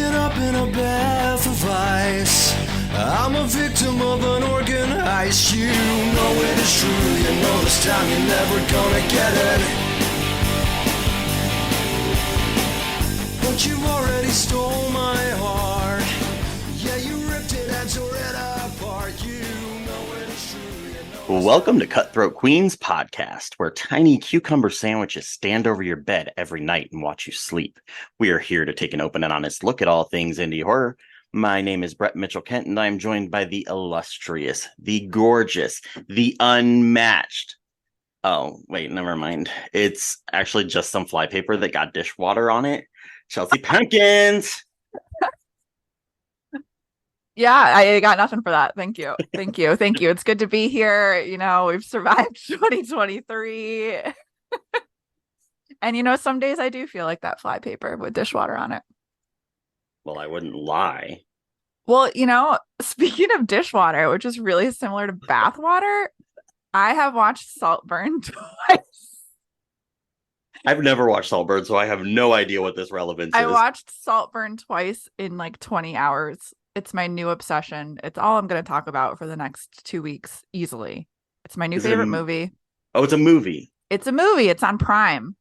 waking up in a bath of ice. I'm a victim of an organ heist. You know it is true, you know this time you're never gonna get it. But you already stole my heart. Yeah, you ripped it and tore it apart. You know it is true, you know. Welcome to Cutthroat Queens podcast, where tiny cucumber sandwiches stand over your bed every night and watch you sleep. We are here to take an open and honest look at all things indie horror. My name is Brett Mitchell Kent, and I'm joined by the illustrious, the gorgeous, the unmatched. Oh, wait, never mind. It's actually just some flypaper that got dishwater on it. Chelsea Pumpkins. Yeah, I got nothing for that. Thank you. Thank you. Thank you. It's good to be here. You know, we've survived 2023. And, you know, some days I do feel like that flypaper with dishwater on it. Well, I wouldn't lie. Well, you know, speaking of dishwater, which is really similar to bathwater, I have watched Saltburn twice. I've never watched Saltburn, so I have no idea what this relevance I is. watched Saltburn twice in like 20 hours. It's my new obsession. It's all I'm going to talk about for the next 2 weeks easily. It's my new favorite movie. Oh, it's a movie. It's a movie. It's on Prime.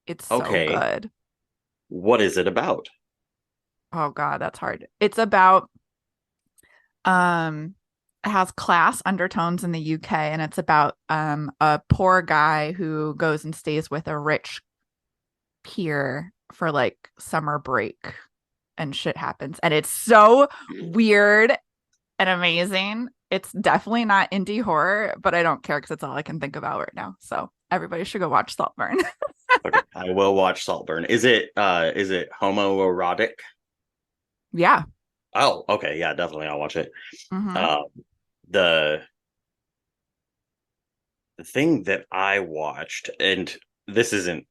It's so Okay. good. What is it about? Oh God, that's hard. It's about it has class undertones in the UK, and it's about a poor guy who goes and stays with a rich peer for like summer break, and shit happens, and it's so weird and amazing. It's definitely not indie horror, but I don't care because it's all I can think about right now. So everybody should go watch Saltburn. Okay, I will watch Saltburn. Is it homoerotic? Yeah. Oh, okay, yeah, definitely I'll watch it. Mhm. The thing that I watched, and this isn't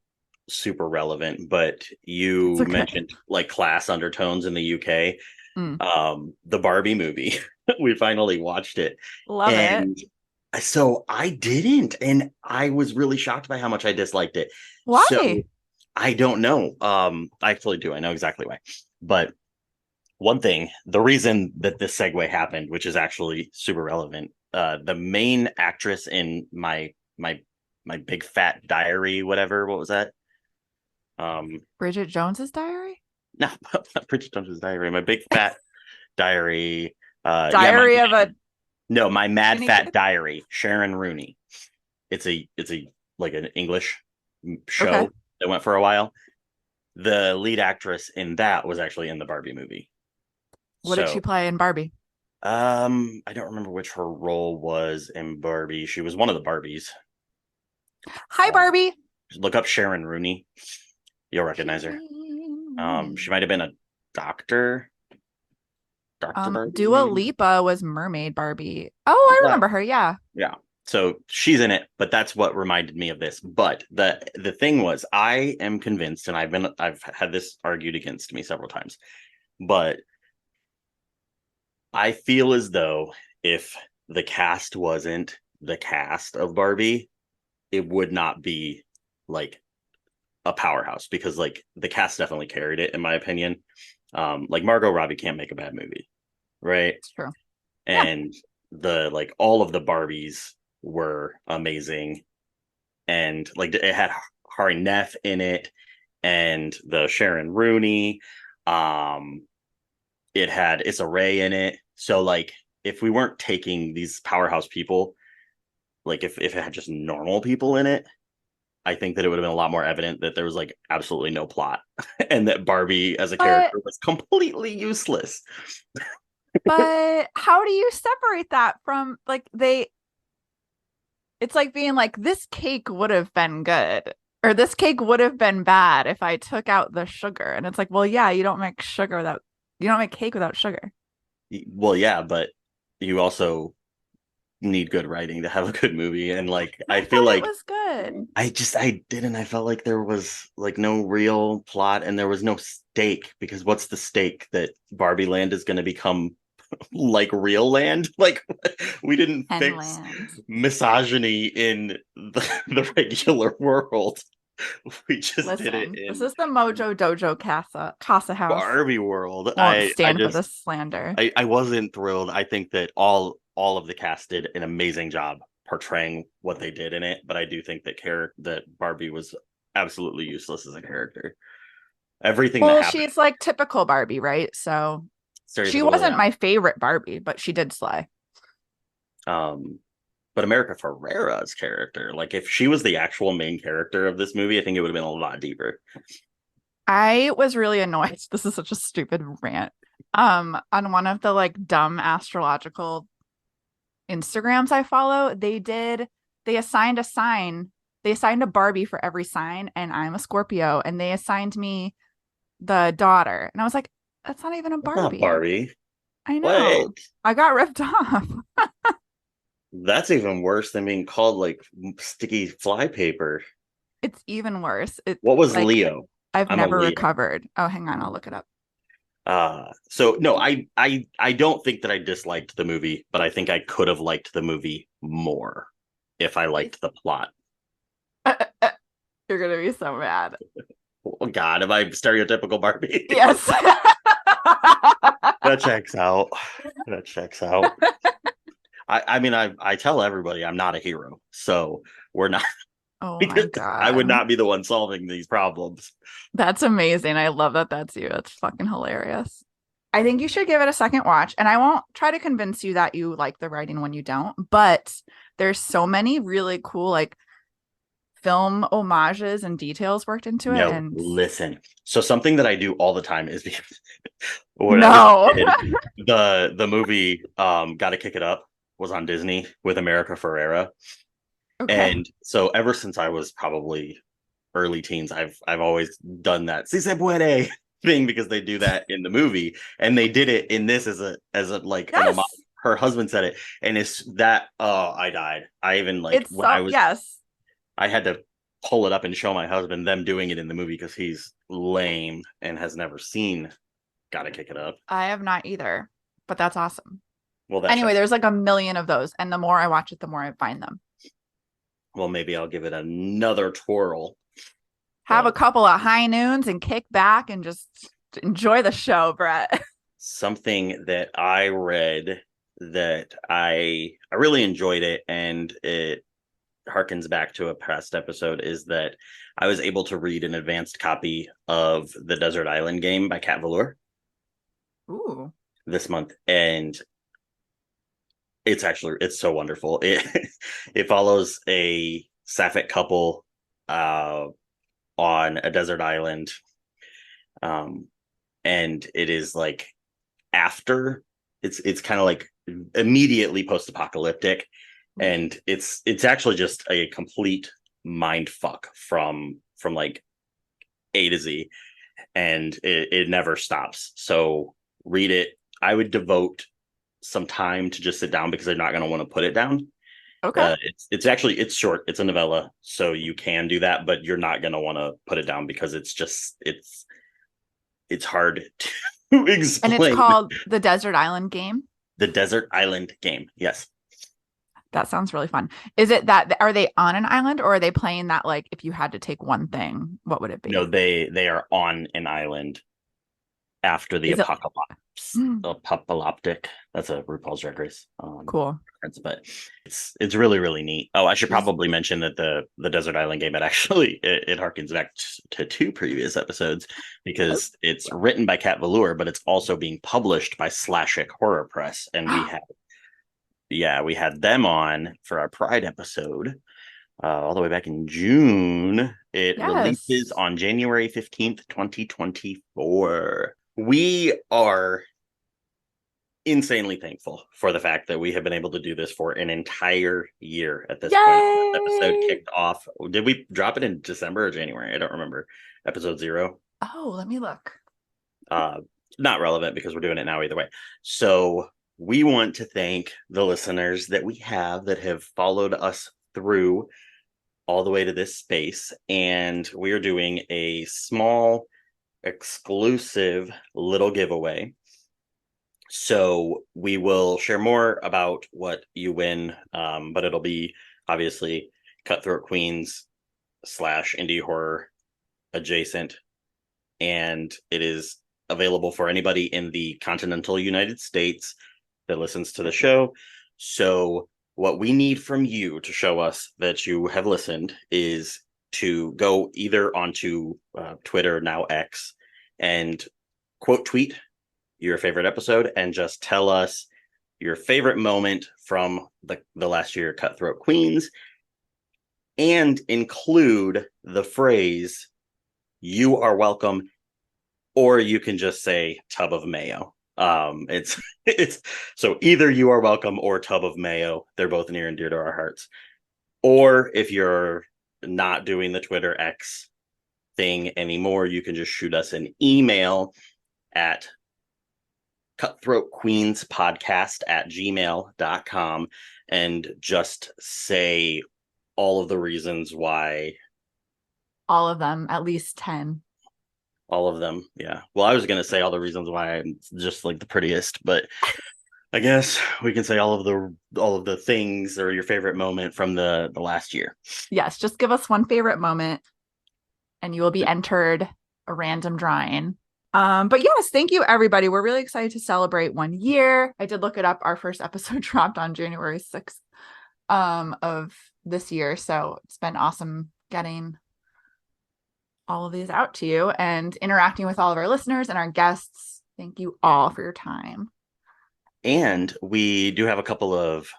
super relevant, but you It's okay. mentioned like class undertones in the UK. Mm. The Barbie movie. We finally watched it. Love And it. so I didn't, and I was really shocked by how much I disliked it. Why? So I don't know. I actually do. I know exactly why. But one thing, the reason that this segue happened, which is actually super relevant, the main actress in my Big Fat Diary, whatever, what was that? Bridget Jones's Diary? No, not Bridget Jones's Diary. My Big Fat Diary. Diary of a My Mad Jenny Fat Kiefer? Diary. Sharon Rooney. It's a like an English show Okay. that went for a while. The lead actress in that was actually in the Barbie movie. What did she play in Barbie? I don't remember which her role was in Barbie. She was one of the Barbies. Hi, Barbie. Look up Sharon Rooney. You'll recognize her. She might have been a doctor. Dr. Barbie. Dua Lipa was Mermaid Barbie. Oh, I remember her. Yeah. Yeah. So she's in it, but that's what reminded me of this. But the thing was, I am convinced, and I've had this argued against me several times, but I feel as though if the cast wasn't the cast of Barbie, it would not be like a powerhouse, because like the cast definitely carried it, in my opinion. Like Margot Robbie can't make a bad movie, right? It's true. And the like all of the Barbies were amazing, and like it had Hari Neff in it, and the Sharon Rooney. It had Issa Rae in it. So like if we weren't taking these powerhouse people, like if it had just normal people in it, I think that it would have been a lot more evident that there was like absolutely no plot and that Barbie as a character was completely useless. But how do you separate that from like it's like being like, this cake would have been good, or this cake would have been bad if I took out the sugar. And it's like, well, yeah, you don't make cake without sugar. Well, yeah, but you also need good writing to have a good movie. And like I feel like it was good. I felt like there was like no real plot, and there was no stake, because what's the stake that Barbie Land is going to become like real land? Like we didn't fix misogyny in the regular world. We just did it Listen, this in is the Mojo Dojo Casa House. Barbie world. Won't stand for this slander. I wasn't thrilled. I think that all of the cast did an amazing job portraying what they did in it, but I do think that Barbie was absolutely useless as a character. Everything that Well, happened, she's like typical Barbie, right? So she stereotypical, wasn't yeah. my favorite Barbie, but she did slay. But America Ferrera's character, like if she was the actual main character of this movie, I think it would have been a lot deeper. I was really annoyed. This is such a stupid rant. On one of the like dumb astrological Instagrams I follow, they assigned a sign. They assigned a Barbie for every sign, and I'm a Scorpio, and they assigned me the daughter. And I was like, that's not even a That's not Barbie. Barbie. I know. What? I got ripped off. That's even worse than being called like sticky flypaper. It's even worse. It's What was like Leo? I've I'm a never Leo. recovered. Oh, hang on, I'll look it up. So no, I don't think that I disliked the movie, but I think I could have liked the movie more if I liked the plot. You're gonna be so mad. Oh God, am I stereotypical Barbie? Yes. That checks out. That checks out. I mean, I tell everybody I'm not a hero, so we're not. Oh my Because I would God. not be the one solving these problems. That's amazing. I love that that's you. That's fucking hilarious. I think you should give it a second watch. And I won't try to convince you that you like the writing when you don't, but there's so many really cool like film homages and details worked into it. No, And listen. So something that I do all the time is when I no. was a kid, the movie Gotta Kick It Up was on Disney with America Ferrera. Okay. And so ever since I was probably early teens, I've always done that si se puede thing because they do that in the movie, and they did it in this as a like an Yes. homage. Her husband said it, and it's that I died. I even like It's when so I was yes. I had to pull it up and show my husband them doing it in the movie because he's lame and has never seen Gotta Kick It Up. I have not either, but that's awesome. Well, that Anyway, checks. there's like a million of those, and the more I watch it, the more I find them. Well, maybe I'll give it another twirl. Have a couple of high noons and kick back and just enjoy the show, Brett. Something that I read that I really enjoyed it, and it harkens back to a past episode, is that I was able to read an advanced copy of the Desert Island game by Kat Velour Ooh. this month, and it's so wonderful. It follows a sapphic couple on a desert island, and it is like after it's kind of like immediately post-apocalyptic, and it's actually just a complete mind fuck from like A to Z, and it never stops. So read it. I would devote some time to just sit down because I'm not going to want to put it down. Okay. It's short. It's a novella, so you can do that, but you're not going to want to put it down because it's hard to explain. And it's called The Desert Island Game. The Desert Island Game. Yes. That sounds really fun. Is it that are they on an island, or are they playing that like if you had to take one thing, what would it be? No, they are on an island after the apocalypse. Apocalyptic. That's a RuPaul's Drag Race. Cool. But it's really, really neat. Oh, I should probably mention that the Desert Island Game, it harkens back to 2 previous episodes because it's written by Kat Velour, but it's also being published by Slashic Horror Press, and we had them on for our Pride episode all the way back in June. It releases on January 15th, 2024. We are insanely thankful for the fact that we have been able to do this for an entire year at this point. This episode kicked off. Did we drop it in December or January? I don't remember. Episode 0. Oh, let me look. Not relevant because we're doing it now either way. So we want to thank the listeners that we have that have followed us through all the way to this space. And we are doing a small exclusive little giveaway. So we will share more about what you win, but it'll be obviously Cutthroat Queens slash indie horror adjacent, and it is available for anybody in the continental United States that listens to the show. So what we need from you to show us that you have listened is to go either onto Twitter, now X, and quote tweet your favorite episode and just tell us your favorite moment from the last year Cutthroat Queens, and include the phrase "you are welcome," or you can just say "tub of mayo." It's so either "you are welcome" or "tub of mayo." They're both near and dear to our hearts. Or if you're not doing the Twitter X thing anymore, you can just shoot us an email at cutthroatqueenspodcast@gmail.com and just say all of the reasons why. All of them, at least 10. All of them, yeah. Well, I was going to say all the reasons why I'm just like the prettiest, but I guess we can say all of the things or your favorite moment from the last year. Yes, just give us one favorite moment and you will be entered a random drawing. But yes, thank you everybody. We're really excited to celebrate 1 year. I did look it up. Our first episode dropped on January 6th of this year. So it's been awesome getting all of these out to you and interacting with all of our listeners and our guests. Thank you all for your time. And we do have a couple of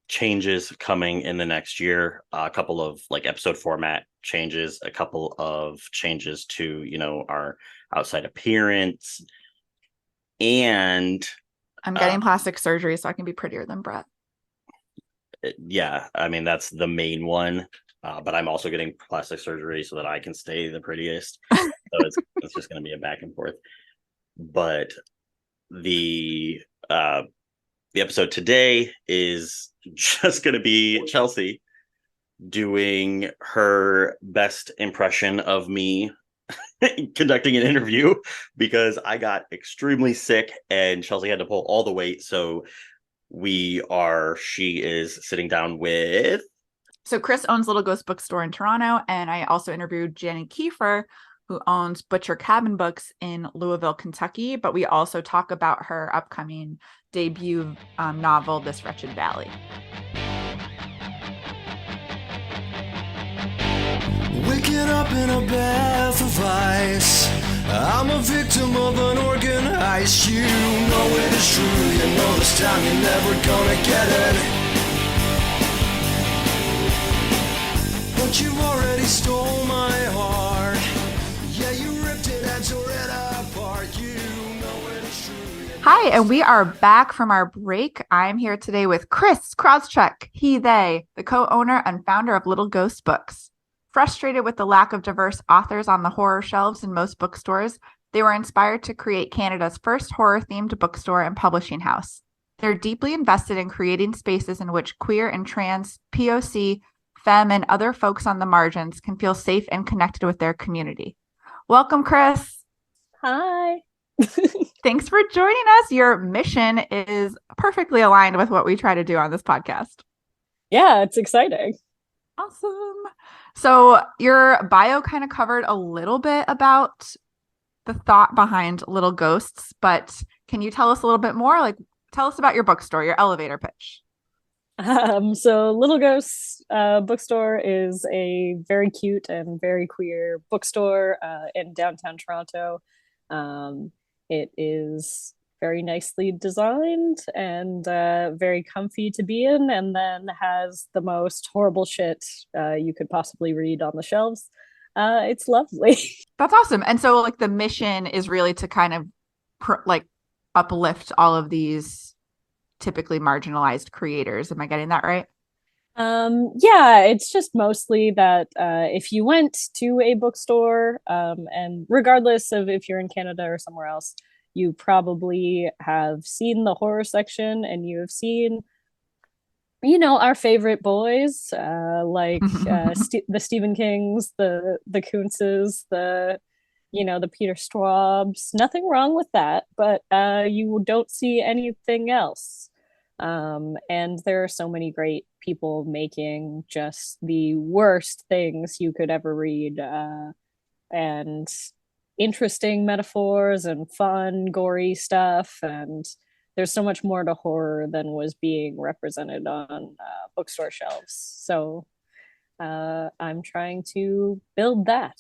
changes coming in the next year, a couple of like episode format changes, a couple of changes to, our outside appearance. And I'm getting plastic surgery so I can be prettier than Brett. Yeah, I mean, that's the main one. But I'm also getting plastic surgery so that I can stay the prettiest. So it's just going to be a back and forth. But the episode today is just going to be Chelsea doing her best impression of me conducting an interview, because I got extremely sick and Chelsea had to pull all the weight. So she is sitting down with. So Chris owns Little Ghost Bookstore in Toronto, and I also interviewed Jenny Kiefer, who owns Butcher Cabin Books in Louisville, Kentucky. But we also talk about her upcoming debut novel, This Wretched Valley. Waking up in a bath of ice, I'm a victim of an organ heist. You know it is true, you know this time you're never gonna get it. But you already stole my heart. Yeah, you ripped it and tore it apart. You know it is true. Hi, and we are back from our break. I'm here today with Chris Krauschek, they, the co-owner and founder of Little Ghost Books. Frustrated with the lack of diverse authors on the horror shelves in most bookstores, they were inspired to create Canada's first horror-themed bookstore and publishing house. They're deeply invested in creating spaces in which queer and trans, POC, femme, and other folks on the margins can feel safe and connected with their community. Welcome, Chris. Hi. Thanks for joining us. Your mission is perfectly aligned with what we try to do on this podcast. Yeah, it's exciting. Awesome. So your bio kind of covered a little bit about the thought behind Little Ghosts, but can you tell us a little bit more? Like, tell us about your bookstore, your elevator pitch. So Little Ghosts Bookstore is a very cute and very queer bookstore in downtown Toronto. It is very nicely designed and very comfy to be in, and then has the most horrible shit you could possibly read on the shelves. It's lovely. That's awesome. And so like the mission is really to kind of uplift all of these typically marginalized creators. Am I getting that right? Yeah, it's just mostly that if you went to a bookstore, and regardless of if you're in Canada or somewhere else, you probably have seen the horror section, and you have seen, our favorite boys, like the Stephen Kings, the Kuntzes, the Peter Straubs. Nothing wrong with that, but you don't see anything else. And there are so many great people making just the worst things you could ever read, and interesting metaphors and fun, gory stuff. And there's so much more to horror than was being represented on bookstore shelves. So I'm trying to build that.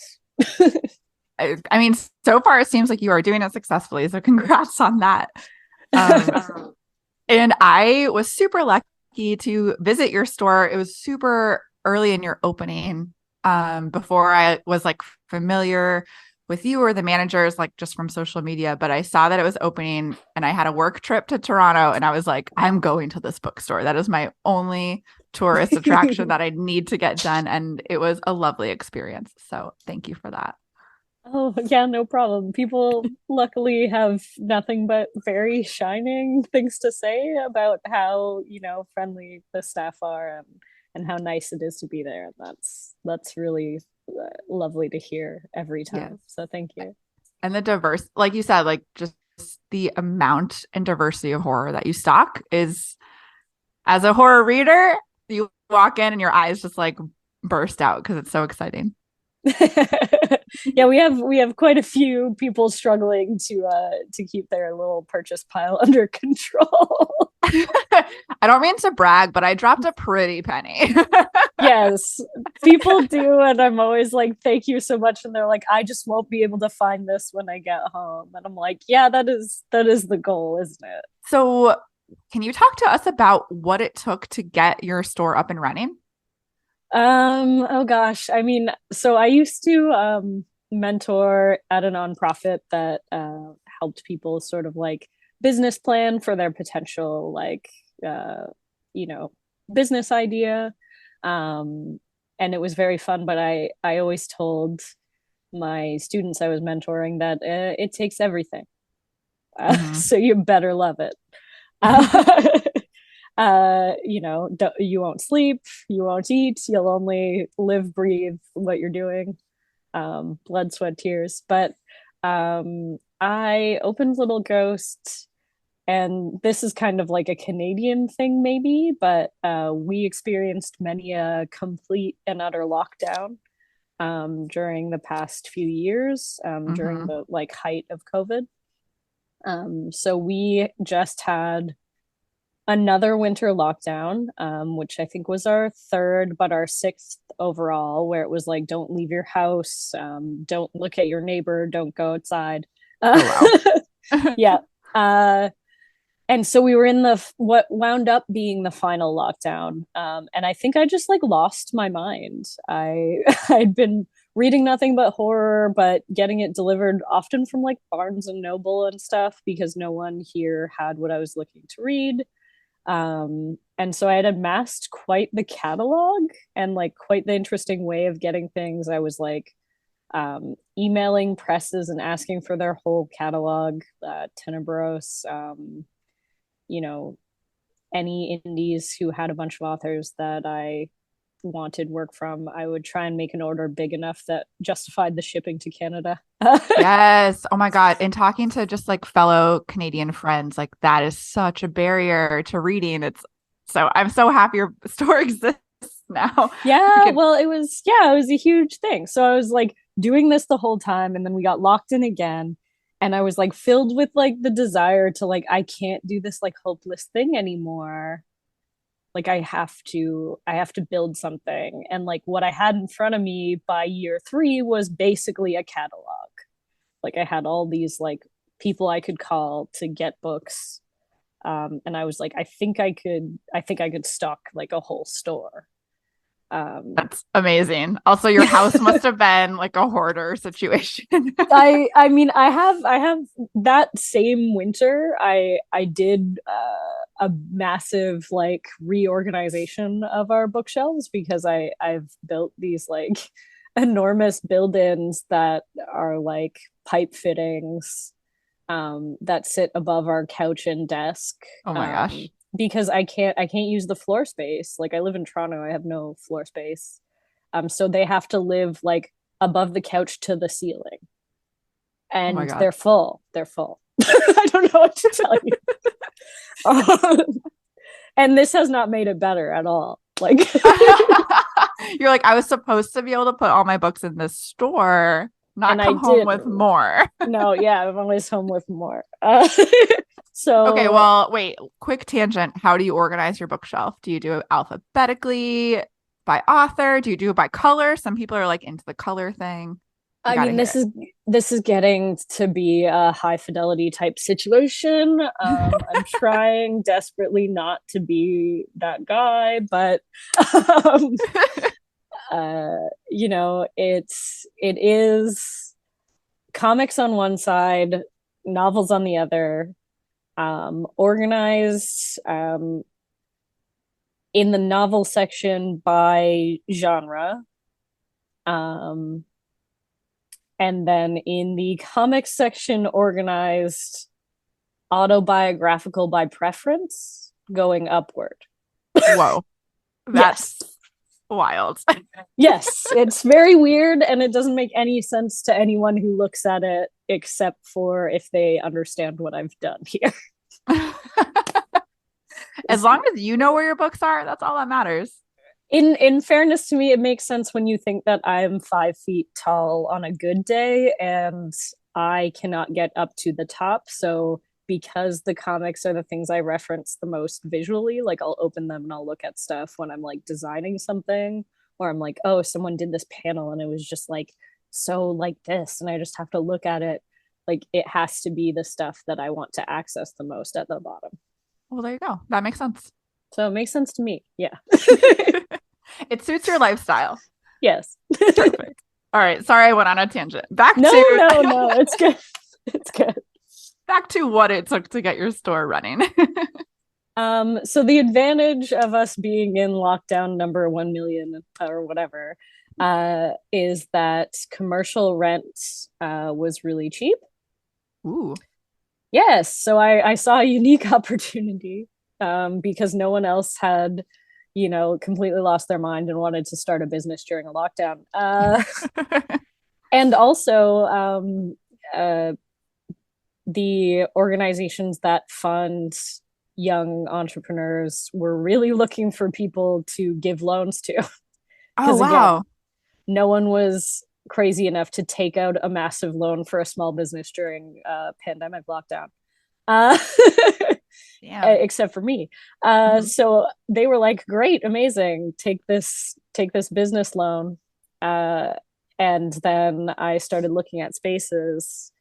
I mean, so far it seems like you are doing it successfully. So congrats on that. And I was super lucky to visit your store. It was super early in your opening, before I was like familiar with you or the managers, like just from social media. But I saw that it was opening and I had a work trip to Toronto and I was like, I'm going to this bookstore. That is my only tourist attraction that I need to get done. And it was a lovely experience. So thank you for that. Oh, yeah, no problem. People luckily have nothing but very shining things to say about how, friendly the staff are, and how nice it is to be there. That's really lovely to hear every time. Yes. So thank you. And the diverse, like you said, like just the amount and diversity of horror that you stock is, as a horror reader, you walk in and your eyes just like burst out because it's so exciting. Yeah, we have quite a few people struggling to keep their little purchase pile under control. I don't mean to brag, but I dropped a pretty penny. Yes, people do, and I'm always like, thank you so much. And they're like, I just won't be able to find this when I get home. And I'm like, yeah, that is the goal, isn't it? So can you talk to us about what it took to get your store up and running? Oh gosh. I mean, so I used to mentor at a nonprofit that helped people sort of like business plan for their potential business idea. And it was very fun, but I always told my students I was mentoring that it takes everything. So you better love it. You won't sleep, you won't eat, you'll only live, breathe what you're doing, blood, sweat, tears. But I opened Little Ghost, and this is kind of like a Canadian thing maybe, but we experienced many a complete and utter lockdown during the past few years, during the like height of COVID. So we just had another winter lockdown, which I think was our third, but our sixth overall, where it was like, don't leave your house, don't look at your neighbor, don't go outside. Oh, wow. Yeah. And so we were in what wound up being the final lockdown. And I think I just like lost my mind. I'd been reading nothing but horror, but getting it delivered often from like Barnes and Noble and stuff, because no one here had what I was looking to read. And so I had amassed quite the catalog and like quite the interesting way of getting things. I was like emailing presses and asking for their whole catalog, Tenebros, any indies who had a bunch of authors that I wanted work from. I would try and make an order big enough that justified the shipping to Canada. Yes. Oh my God. And talking to just like fellow Canadian friends, like that is such a barrier to reading. I'm so happy your store exists now. Yeah. Well, it was a huge thing. So I was like doing this the whole time, and then we got locked in again. And I was like filled with like the desire to like, I can't do this like hopeless thing anymore. Like I have to build something. And like what I had in front of me by year 3 was basically a catalog. Like I had all these like people I could call to get books. And I was like, I think I could stock like a whole store. That's amazing. Also, your house must have been like a hoarder situation. I mean, I have that same winter, I did a massive like reorganization of our bookshelves, because I've built these like enormous build-ins that are like pipe fittings that sit above our couch and desk. Oh my gosh. Because I can't use the floor space. Like I live in Toronto, I have no floor space. So they have to live like above the couch to the ceiling. And they're full. I don't know what to tell you. And this has not made it better at all. Like You're like, I was supposed to be able to put all my books in this store, not and come I home did. with more. No, yeah, I'm always home with more. So Okay, well, wait, quick tangent. How do you organize your bookshelf? Do you do it alphabetically, by author? Do you do it by color? Some people are like into the color thing. I mean, this is getting to be a high fidelity type situation. I'm trying desperately not to be that guy, but you know, it is comics on one side, novels on the other, organized in the novel section by genre, and then in the comics section organized autobiographical by preference, going upward. Whoa, that's Yes. wild. Yes, it's very weird, and it doesn't make any sense to anyone who looks at it, except for if they understand what I've done here. As long as you know where your books are, that's all that matters. In fairness to me, it makes sense when you think that I'm 5 feet tall on a good day, and I cannot get up to the top. So because the comics are the things I reference the most visually, like I'll open them and I'll look at stuff when I'm like designing something, or I'm like, oh, someone did this panel and it was just like so like this, and I just have to look at it. Like it has to be the stuff that I want to access the most at the bottom. Well, there you go. That makes sense. So it makes sense to me. Yeah. It suits your lifestyle. Yes. Perfect. All right. Sorry, I went on a tangent. No, it's good. It's good. Back to what it took to get your store running. So the advantage of us being in lockdown number 1 million or whatever is that commercial rent was really cheap. Ooh. Yes, so I saw a unique opportunity because no one else had, you know, completely lost their mind and wanted to start a business during a lockdown. And also the organizations that fund young entrepreneurs were really looking for people to give loans to. Oh, wow. Again, no one was crazy enough to take out a massive loan for a small business during pandemic lockdown. Except for me. So they were like, great, amazing, take this business loan. And then I started looking at spaces,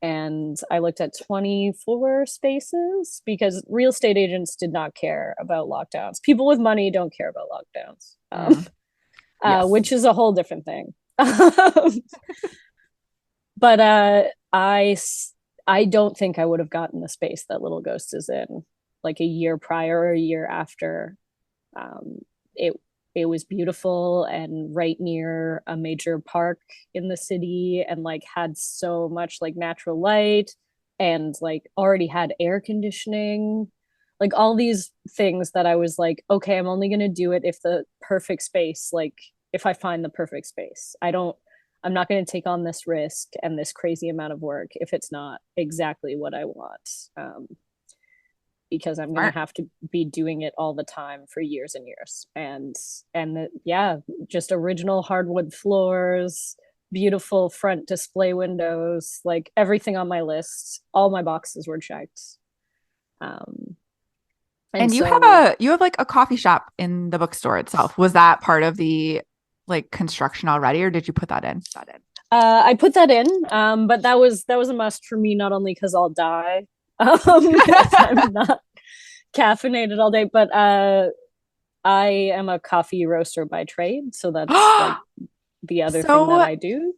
and I looked at 24 spaces because real estate agents did not care about lockdowns. People with money don't care about lockdowns, Yes. which is a whole different thing. But I don't think I would have gotten the space that Little Ghost is in like a year prior or a year after. It was beautiful and right near a major park in the city, and like had so much like natural light, and like already had air conditioning, like all these things that I was like, okay, I'm only going to do it if the perfect space, like if I find the perfect space. I'm not going to take on this risk and this crazy amount of work if it's not exactly what I want. Because I'm going to have to be doing it all the time for years and years. And just original hardwood floors, beautiful front display windows, like everything on my list, all my boxes were checked. And you have like a coffee shop in the bookstore itself. Was that part of the like construction already, or did you put that in? I put that in, but that was a must for me, not only because I'll die if I'm not caffeinated all day, but I am a coffee roaster by trade, so that's like the other thing that I do.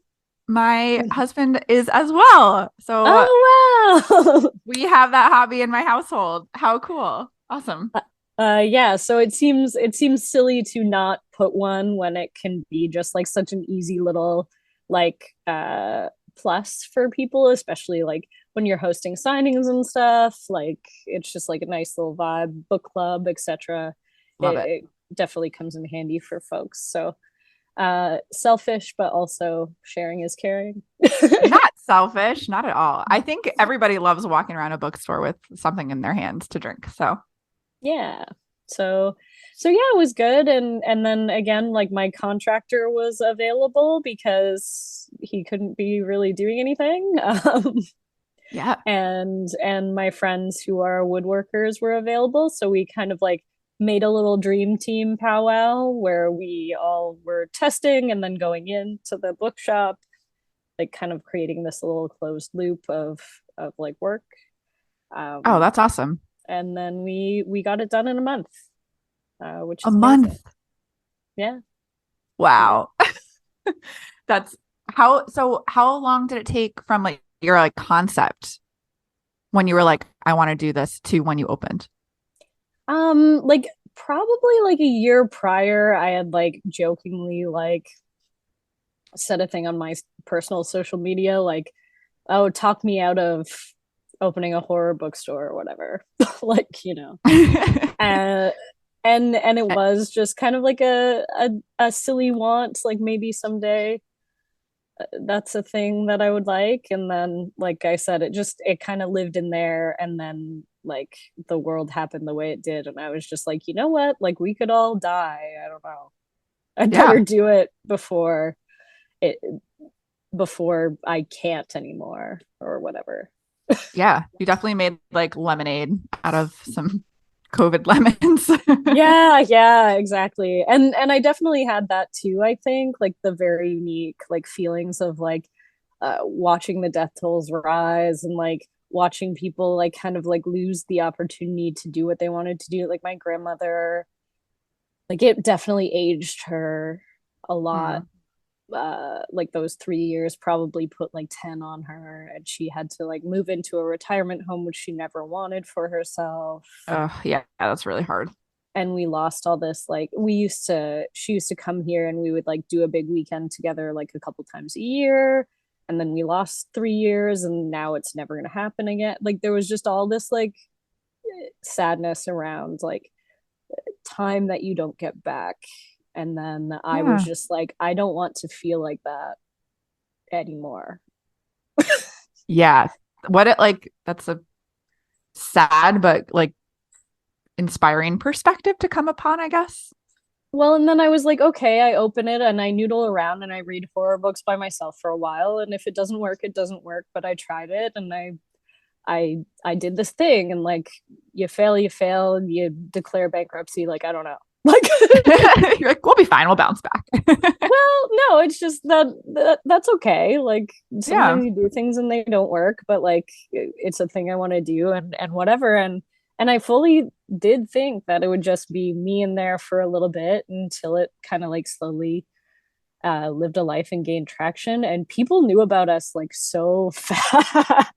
My husband is as well. So wow. We have that hobby in my household. How cool. Awesome. So it seems silly to not put one when it can be just like such an easy little like plus for people, especially like when you're hosting signings and stuff. Like it's just like a nice little vibe, book club, etc. It definitely comes in handy for folks. So selfish, but also sharing is caring. Not selfish, not at all. I think everybody loves walking around a bookstore with something in their hands to drink. So yeah. So yeah, it was good. And then again, like my contractor was available because he couldn't be really doing anything. Yeah. And my friends who are woodworkers were available, so we kind of like made a little dream team powwow where we all were testing and then going into the bookshop, like kind of creating this little closed loop of like work. Oh, that's awesome. And then we got it done in a month, which A is month. amazing. Yeah. Wow. That's so how long did it take from like your like concept when you were like, I want to do this, to when you opened? Like probably like a year prior, I had like jokingly like said a thing on my personal social media, like, oh, talk me out of opening a horror bookstore or whatever. Like, you know. And it was just kind of like a silly want, like maybe someday that's a thing that I would like. And then, like I said, it kind of lived in there, and then like the world happened the way it did, and I was just like, you know what, like we could all die, I don't know, I'd better do it before I can't anymore or whatever. Yeah, you definitely made like lemonade out of some COVID lemons. yeah, exactly. And I definitely had that too, I think, like the very unique like feelings of like watching the death tolls rise, and like watching people like kind of like lose the opportunity to do what they wanted to do. Like my grandmother, like it definitely aged her a lot. Like those 3 years probably put like 10 on her, and she had to like move into a retirement home which she never wanted for herself. Oh yeah, that's really hard. And we lost all this, like she used to come here and we would like do a big weekend together like a couple times a year, and then we lost 3 years and now it's never going to happen again. Like there was just all this like sadness around like time that you don't get back. And then I was just like, I don't want to feel like that anymore. Yeah. That's a sad but like inspiring perspective to come upon, I guess. Well, and then I was like, okay, I open it and I noodle around and I read horror books by myself for a while. And if it doesn't work, it doesn't work. But I tried it, and I did this thing, and like you fail, and you declare bankruptcy. Like, I don't know. Like you're like, we'll be fine, we'll bounce back. Well, no, it's just that's okay. Like sometimes you do things and they don't work, but like it's a thing I want to do, and whatever. And I fully did think that it would just be me in there for a little bit until it kind of like slowly lived a life and gained traction, and people knew about us like so fast.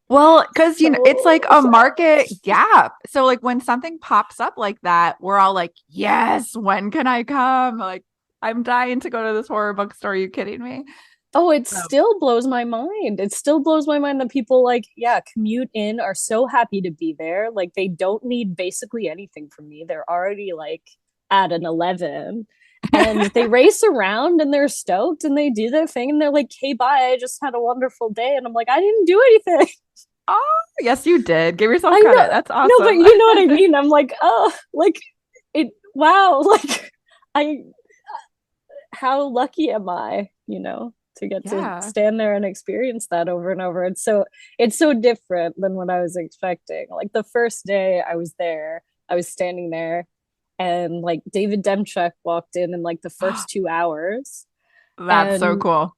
Well, because you know it's like a market gap. So like when something pops up like that, we're all like, yes, when can I come? Like, I'm dying to go to this horror bookstore. Are you kidding me? Oh, it still blows my mind. It still blows my mind that people like, commute in, are so happy to be there. Like they don't need basically anything from me. They're already like at an 11. And they race around and they're stoked and they do their thing and they're like, hey, bye, I just had a wonderful day. And I'm like, I didn't do anything. Oh, yes, you did. Give yourself credit. That's awesome. No, but you know what I mean? I'm like, oh, like wow, like how lucky am I, you know, to get to stand there and experience that over and over. It's so different than what I was expecting. Like the first day I was there, I was standing there, and like David Demchuk walked in like the first 2 hours. That's so cool.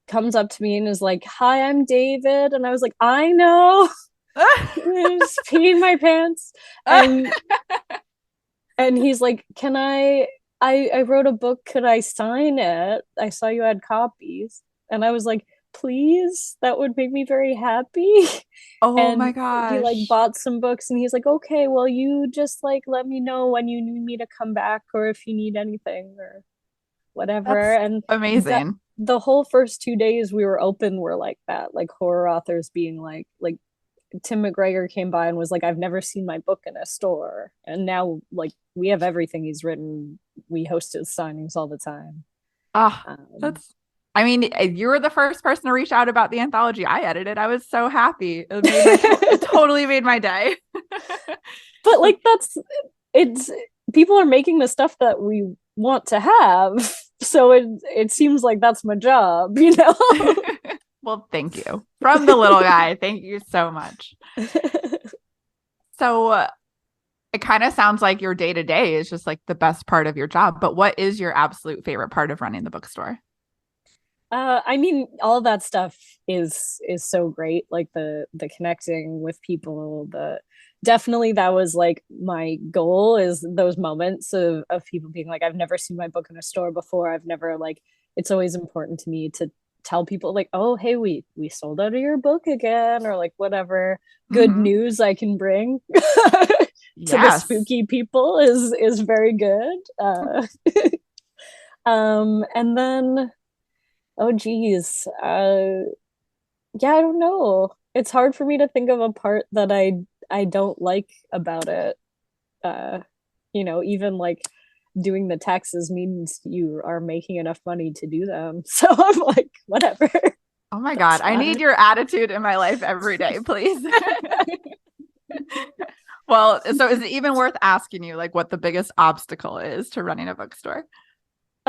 Comes up to me and is like, hi, I'm David. And I was like, I know. Just peeing my pants. And he's like, can I wrote a book, could I sign it? I saw you had copies. And I was like, please, that would make me very happy. Oh my gosh. He like bought some books and he's like, okay, well, you just like let me know when you need me to come back or if you need anything or whatever. That's and amazing. The whole first 2 days we were open were like that, like horror authors being like Tim McGregor came by and was like, I've never seen my book in a store. And now like we have everything he's written. We host his signings all the time. I mean, you were the first person to reach out about the anthology I edited. I was so happy. It totally made my day. But like it's people are making the stuff that we want to have. So it seems like that's my job, you know? Well, thank you. From the little guy. Thank you so much. So it kind of sounds like your day to day is just like the best part of your job. But what is your absolute favorite part of running the bookstore? I mean, all that stuff is so great. Like the connecting with people, the definitely that was like my goal, is those moments of people being like, I've never seen my book in a store before. I've never like, it's always important to me to tell people like, oh, hey, we sold out of your book again, or like whatever good news I can bring to the spooky people is very good. And then oh geez. Yeah, I don't know. It's hard for me to think of a part that I don't like about it. You know, even like doing the taxes means you are making enough money to do them. So I'm like, whatever. Oh my God. I need your attitude in my life every day, please. Well, so is it even worth asking you like what the biggest obstacle is to running a bookstore?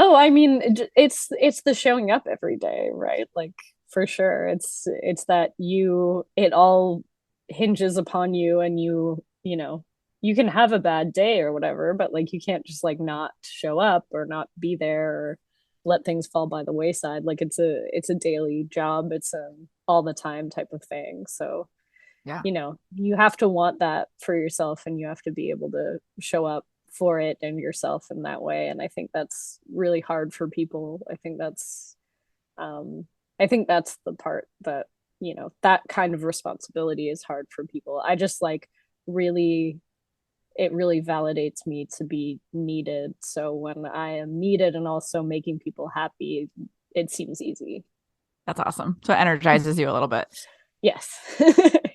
Oh, I mean, it's the showing up every day, right? Like for sure. It's that it all hinges upon you, and you know, you can have a bad day or whatever, but like you can't just like not show up or not be there or let things fall by the wayside. Like it's a daily job. It's all the time type of thing. So yeah, you know, you have to want that for yourself, and you have to be able to show up for it and yourself in that way. And I think that's really hard for people. I think that's the part that, you know, that kind of responsibility is hard for people. I just like really, it really validates me to be needed. So when I am needed and also making people happy, it seems easy. that's awesome. So it energizes you a little bit. Yes.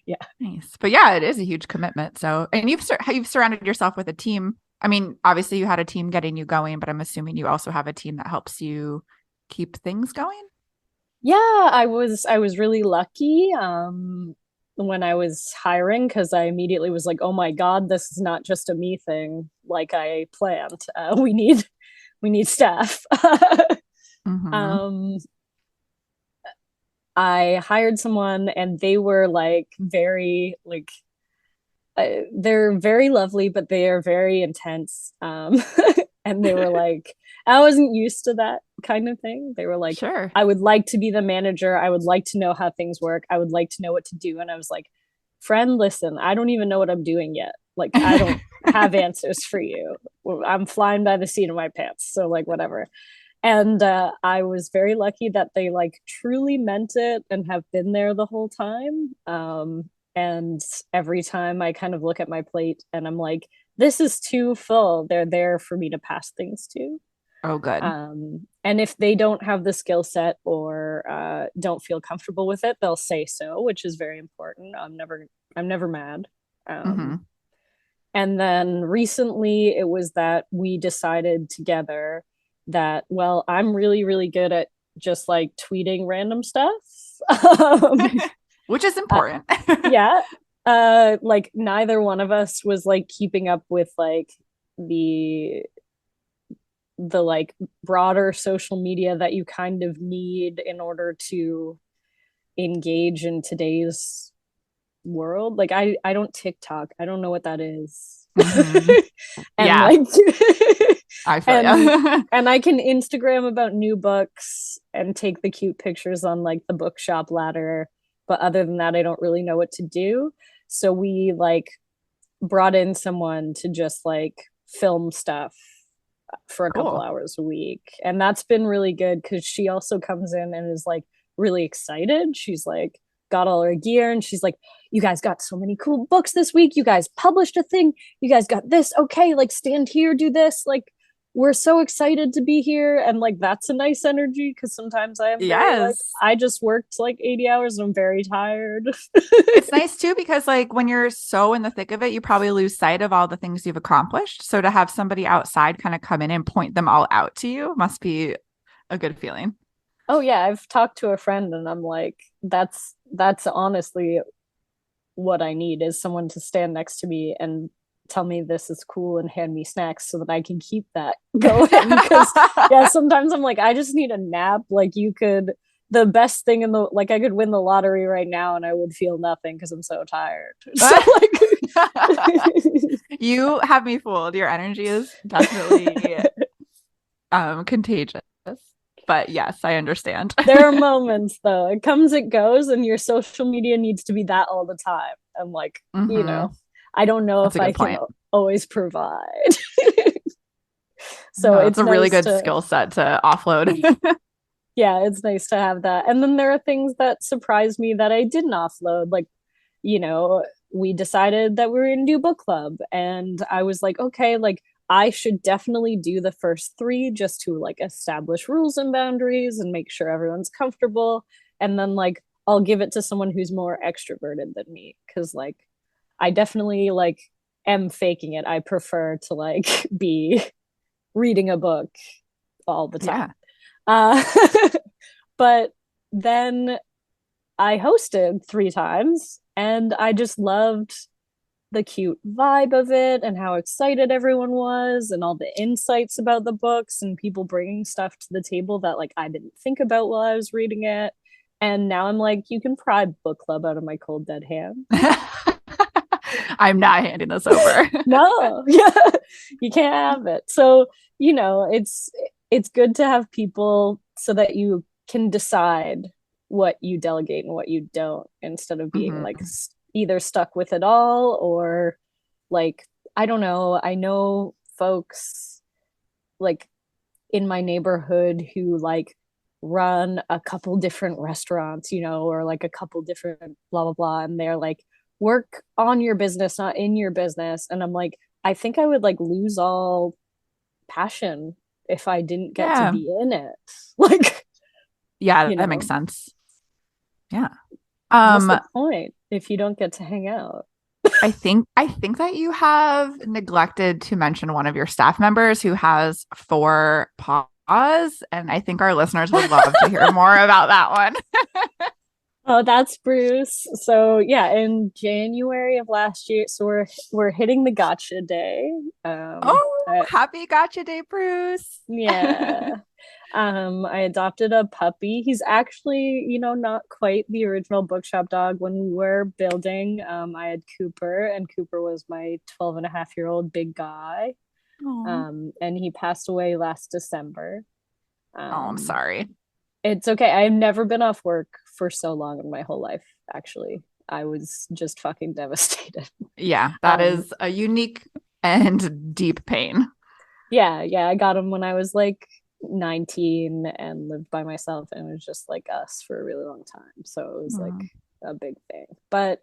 Yeah. Nice. But yeah, it is a huge commitment. So, and you've surrounded yourself with a team. I mean, obviously you had a team getting you going, but I'm assuming you also have a team that helps you keep things going. Yeah, I was really lucky when I was hiring, because I immediately was like, oh my God, this is not just a me thing like I planned. We need staff. Mm-hmm. I hired someone, and they were like very like they're very lovely, but they are very intense. And they were like, I wasn't used to that kind of thing. They were like, Sure. I would like to be the manager. I would like to know how things work. I would like to know what to do. And I was like, friend, listen, I don't even know what I'm doing yet. Like, I don't have answers for you. I'm flying by the seat of my pants. So like, whatever. And I was very lucky that they like truly meant it and have been there the whole time. And every time I kind of look at my plate and I'm like, this is too full, they're there for me to pass things to. Oh, good. And if they don't have the skill set or don't feel comfortable with it, they'll say so, which is very important. I'm never mad. And then recently it was that we decided together that, well, I'm really, really good at just like tweeting random stuff. Which is important. Yeah. Like neither one of us was like keeping up with like the like broader social media that you kind of need in order to engage in today's world. Like I don't TikTok. I don't know what that is. And yeah. like I feel and I can Instagram about new books and take the cute pictures on like the bookshop ladder, but other than that I don't really know what to do. So we like brought in someone to just like film stuff for a couple hours a week, and that's been really good because she also comes in and is like really excited. She's like got all her gear and she's like, you guys got so many cool books this week, you guys published a thing, you guys got this, okay, like stand here, do this, like we're so excited to be here. And like that's a nice energy, because sometimes I am very, like, I just worked like 80 hours and I'm very tired. It's nice too, because like when you're so in the thick of it, you probably lose sight of all the things you've accomplished. So to have somebody outside kind of come in and point them all out to you must be a good feeling. Oh yeah, I've talked to a friend and I'm like, that's honestly what I need, is someone to stand next to me and tell me this is cool and hand me snacks so that I can keep that going. Because yeah, sometimes I'm like, I just need a nap. Like you could, the best thing in the, like I could win the lottery right now and I would feel nothing because I'm so tired. So like You have me fooled. Your energy is definitely contagious. But yes, I understand. there are moments though. It comes, it goes, and your social media needs to be that all the time. And like, you know, I don't know That's if I can always provide. So it's a really nice good skill set to offload. Yeah, it's nice to have that. And then there are things that surprised me that I didn't offload. Like, you know, we decided that we were going to do book club. And I was like, okay, like I should definitely do the first 3 just to like establish rules and boundaries and make sure everyone's comfortable. And then like I'll give it to someone who's more extroverted than me. Cause like I definitely like am faking it. I prefer to like be reading a book all the time. But then I hosted 3 times and I just loved the cute vibe of it and how excited everyone was and all the insights about the books and people bringing stuff to the table that like I didn't think about while I was reading it. And now I'm like, you can pry book club out of my cold dead hand. I'm not handing this over. No, yeah, you can't have it. So, you know, it's good to have people so that you can decide what you delegate and what you don't instead of being like either stuck with it all or like, I don't know. I know folks like in my neighborhood who like run a couple different restaurants, you know, or like a couple different blah, blah, blah. And they're like, work on your business, not in your business. And I'm like, I think I would like lose all passion if I didn't get to be in it. Like, yeah, that makes sense. Yeah. What's the point if you don't get to hang out? I think that you have neglected to mention one of your staff members who has 4 paws, and I think our listeners would love to hear more about that one. Oh, that's Bruce. So yeah, in January of last year, so we're hitting the gotcha day. Happy gotcha day, Bruce. Yeah. I adopted a puppy. He's actually, you know, not quite the original bookshop dog. When we were building, I had Cooper, and Cooper was my 12-and-a-half-year-old big guy. And he passed away last December. I'm sorry. It's okay. I've never been off work for so long in my whole life, actually. I was just fucking devastated. Yeah, that is a unique and deep pain. Yeah, I got him when I was like 19 and lived by myself, and it was just like us for a really long time. So it was like a big thing. But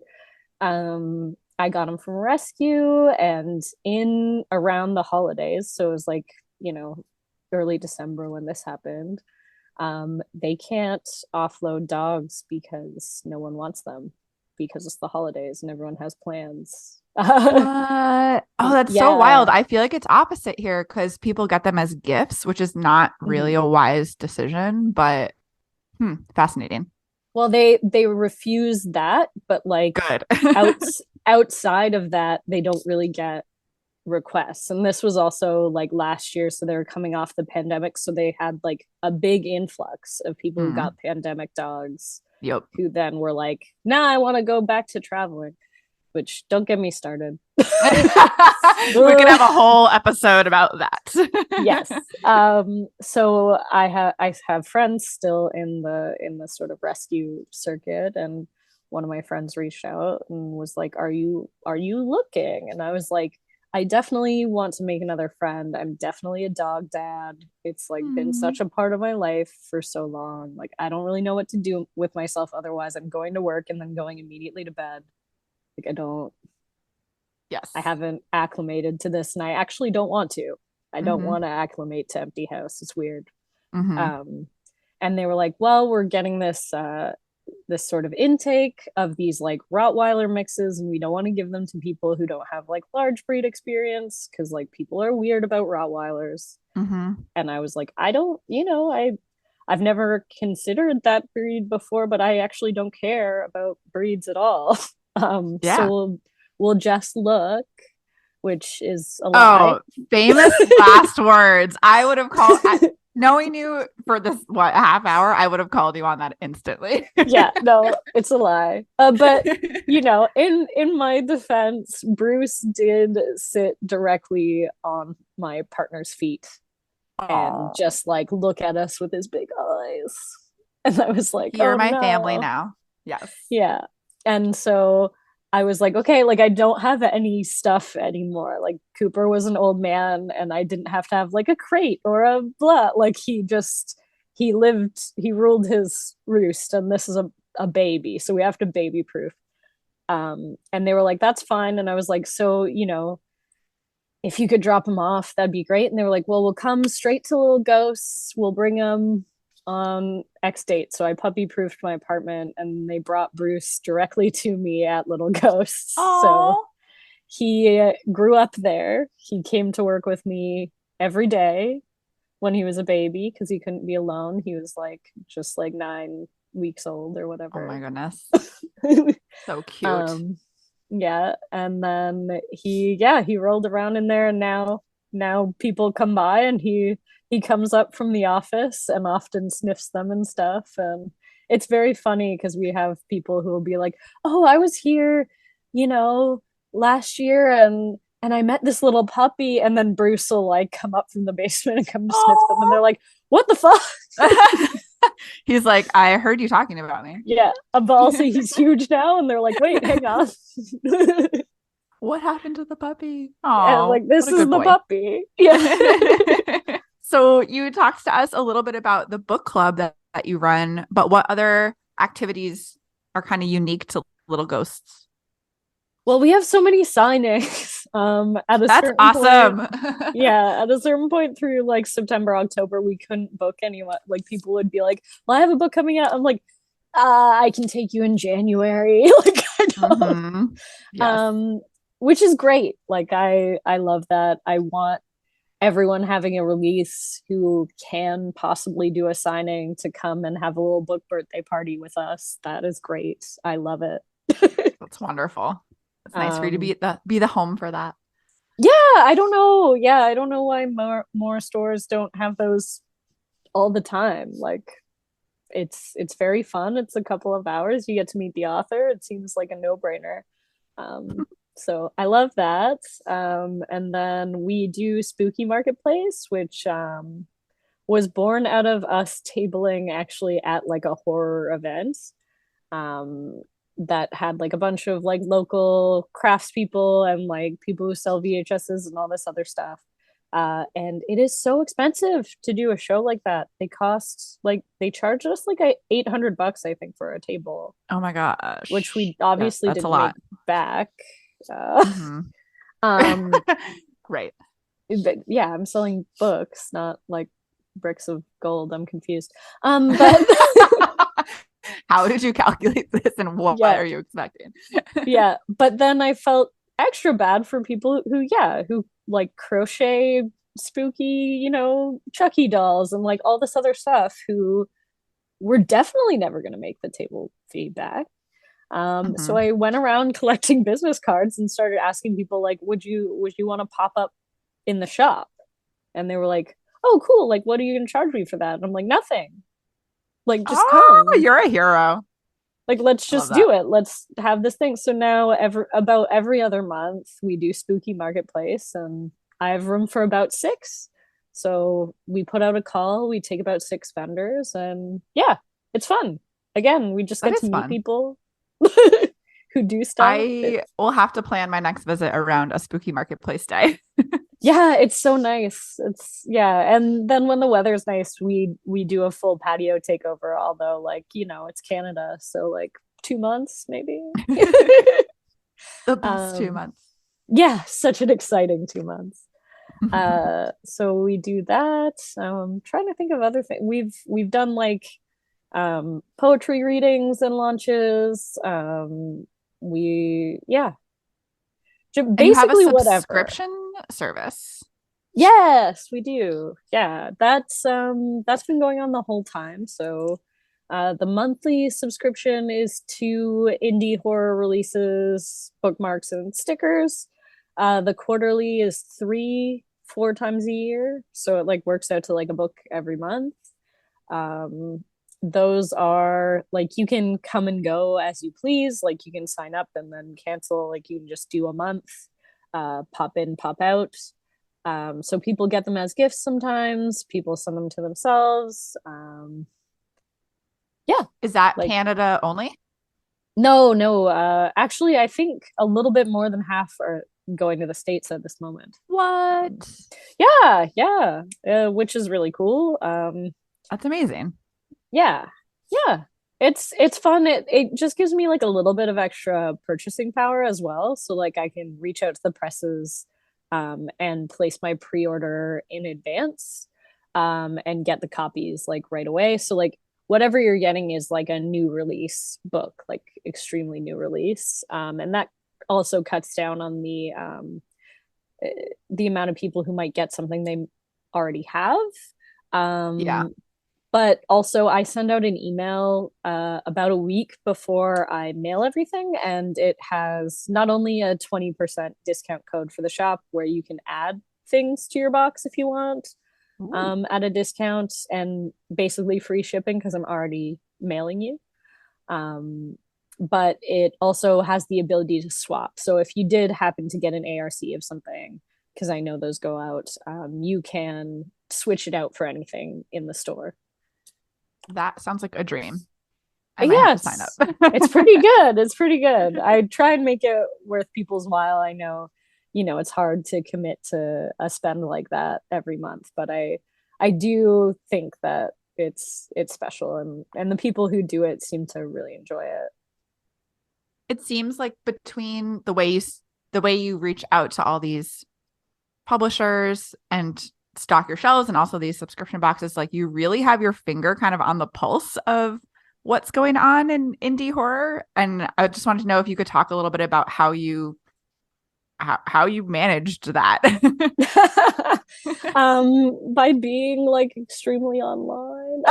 I got him from rescue and in around the holidays. So it was like, you know, early December when this happened. They can't offload dogs because no one wants them because it's the holidays and everyone has plans. Oh, that's so wild. I feel like it's opposite here because people get them as gifts, which is not really a wise decision, but fascinating. Well, they refuse that, but like good. outside of that, they don't really get requests. And this was also like last year, so they were coming off the pandemic, so they had like a big influx of people who got pandemic dogs. Yep. Who then were like, nah, I want to go back to traveling. Which, don't get me started. We could have a whole episode about that. Yes. So I have friends still in the sort of rescue circuit, and one of my friends reached out and was like, are you looking? And I was like, I definitely want to make another friend. I'm definitely a dog dad. It's like been such a part of my life for so long. Like, I don't really know what to do with myself otherwise. I'm going to work and then going immediately to bed. Like, I haven't acclimated to this, and I actually don't want to. I don't want to acclimate to empty house. It's weird. And they were like, well, we're getting this this sort of intake of these like Rottweiler mixes, and we don't want to give them to people who don't have like large breed experience because like people are weird about Rottweilers. And I was like, I don't, you know, I've never considered that breed before, but I actually don't care about breeds at all. So we'll just look. which is a lie. Oh, famous last words. I would have called, knowing you for this, what, half hour, I would have called you on that instantly. Yeah, no, it's a lie. But you know, in my defense, Bruce did sit directly on my partner's feet and just like look at us with his big eyes. And I was like, you're oh, my no. family now. Yes. Yeah. And so I was like, okay, like I don't have any stuff anymore. Like Cooper was an old man and I didn't have to have like a crate or a blah. Like he ruled his roost, and this is a baby. So we have to baby proof. And they were like, that's fine. And I was like, so, you know, if you could drop him off, that'd be great. And they were like, well, we'll come straight to Little Ghosts. We'll bring him on X date. So I puppy proofed my apartment, and they brought Bruce directly to me at Little Ghosts. Aww. So he grew up there. He came to work with me every day when he was a baby because he couldn't be alone. He was like just like 9 weeks old or whatever. Oh my goodness. So cute. Yeah. And then he rolled around in there, and now people come by, and he comes up from the office and often sniffs them and stuff. And it's very funny because we have people who will be like, oh, I was here, you know, last year and I met this little puppy. And then Bruce will like come up from the basement and come to sniff them. And they're like, what the fuck? He's like, I heard you talking about me. Yeah. But also he's huge now. And they're like, wait, hang on. What happened to the puppy? Oh, like this is the puppy. Yeah. So you talked to us a little bit about the book club that you run, but what other activities are kind of unique to Little Ghosts? Well, we have so many signings. That's awesome. Yeah, at a certain point through like September, October, we couldn't book anyone. Like people would be like, well, I have a book coming out. I'm like, I can take you in January. Like I don't. Yes. Which is great. Like I love that. I want everyone having a release who can possibly do a signing to come and have a little book birthday party with us. That is great. I love it. That's wonderful. It's nice for you to be the home for that. Yeah, I don't know. Yeah, I don't know why more stores don't have those all the time. Like it's very fun. It's a couple of hours. You get to meet the author. It seems like a no-brainer. So I love that. And then we do Spooky Marketplace, which was born out of us tabling actually at like a horror event that had like a bunch of like local craftspeople and like people who sell VHSs and all this other stuff. And it is so expensive to do a show like that. They charged us like $800, I think, for a table. Oh my gosh. Which we obviously didn't make back. Right. But yeah, I'm selling books, not like bricks of gold. I'm confused. But how did you calculate this, and what are you expecting? Yeah, but then I felt extra bad for people who like crochet spooky, you know, Chucky dolls and like all this other stuff, who were definitely never going to make the table fee back. So I went around collecting business cards and started asking people like, would you want to pop up in the shop? And they were like, oh, cool. Like, what are you going to charge me for that? And I'm like, nothing. Like, just come. You're a hero. Like, let's just do it. Let's have this thing. So now about every other month we do Spooky Marketplace, and I have room for about 6. So we put out a call, we take about 6 vendors, and yeah, it's fun. Again, we just get to meet people who do stuff. I will have to plan my next visit around a Spooky Marketplace day. Yeah, it's so nice. And then when the weather's nice, we do a full patio takeover, although like, you know, it's Canada, so like 2 months maybe. The best 2 months. Yeah, such an exciting 2 months. So we do that. Trying to think of other things. We've done like poetry readings and launches. Basically whatever. Subscription service. Yes, we do. Yeah, that's been going on the whole time. So the monthly subscription is 2 indie horror releases, bookmarks, and stickers. The quarterly is 4 times a year, so it like works out to like a book every month. Those are like, you can come and go as you please. Like you can sign up and then cancel. Like you can just do a month, pop in, pop out. So people get them as gifts sometimes. People send them to themselves. Yeah. Is that Like, Canada only? no. Actually, I think a little bit more than half are going to the States at this moment. What? Yeah. Which is really cool. That's amazing. Yeah. It's fun. It just gives me like a little bit of extra purchasing power as well. So like I can reach out to the presses and place my pre-order in advance and get the copies like right away. So like whatever you're getting is like a new release book, like extremely new release. And that also cuts down on the amount of people who might get something they already have. Yeah. But also I send out an email about a week before I mail everything, and it has not only a 20% discount code for the shop where you can add things to your box if you want at a discount, and basically free shipping because I'm already mailing you. But it also has the ability to swap. So if you did happen to get an ARC of something, because I know those go out, you can switch it out for anything in the store. That sounds like a dream. I might have to sign up. It's pretty good. It's pretty good. I try and make it worth people's while. I know, it's hard to commit to a spend like that every month, but I do think that it's special, and the people who do it seem to really enjoy it. It seems like between the way you reach out to all these publishers and stock your shelves and also these subscription boxes, like you really have your finger kind of on the pulse of what's going on in indie horror. And I just wanted to know if you could talk a little bit about how you managed that. By being like extremely online.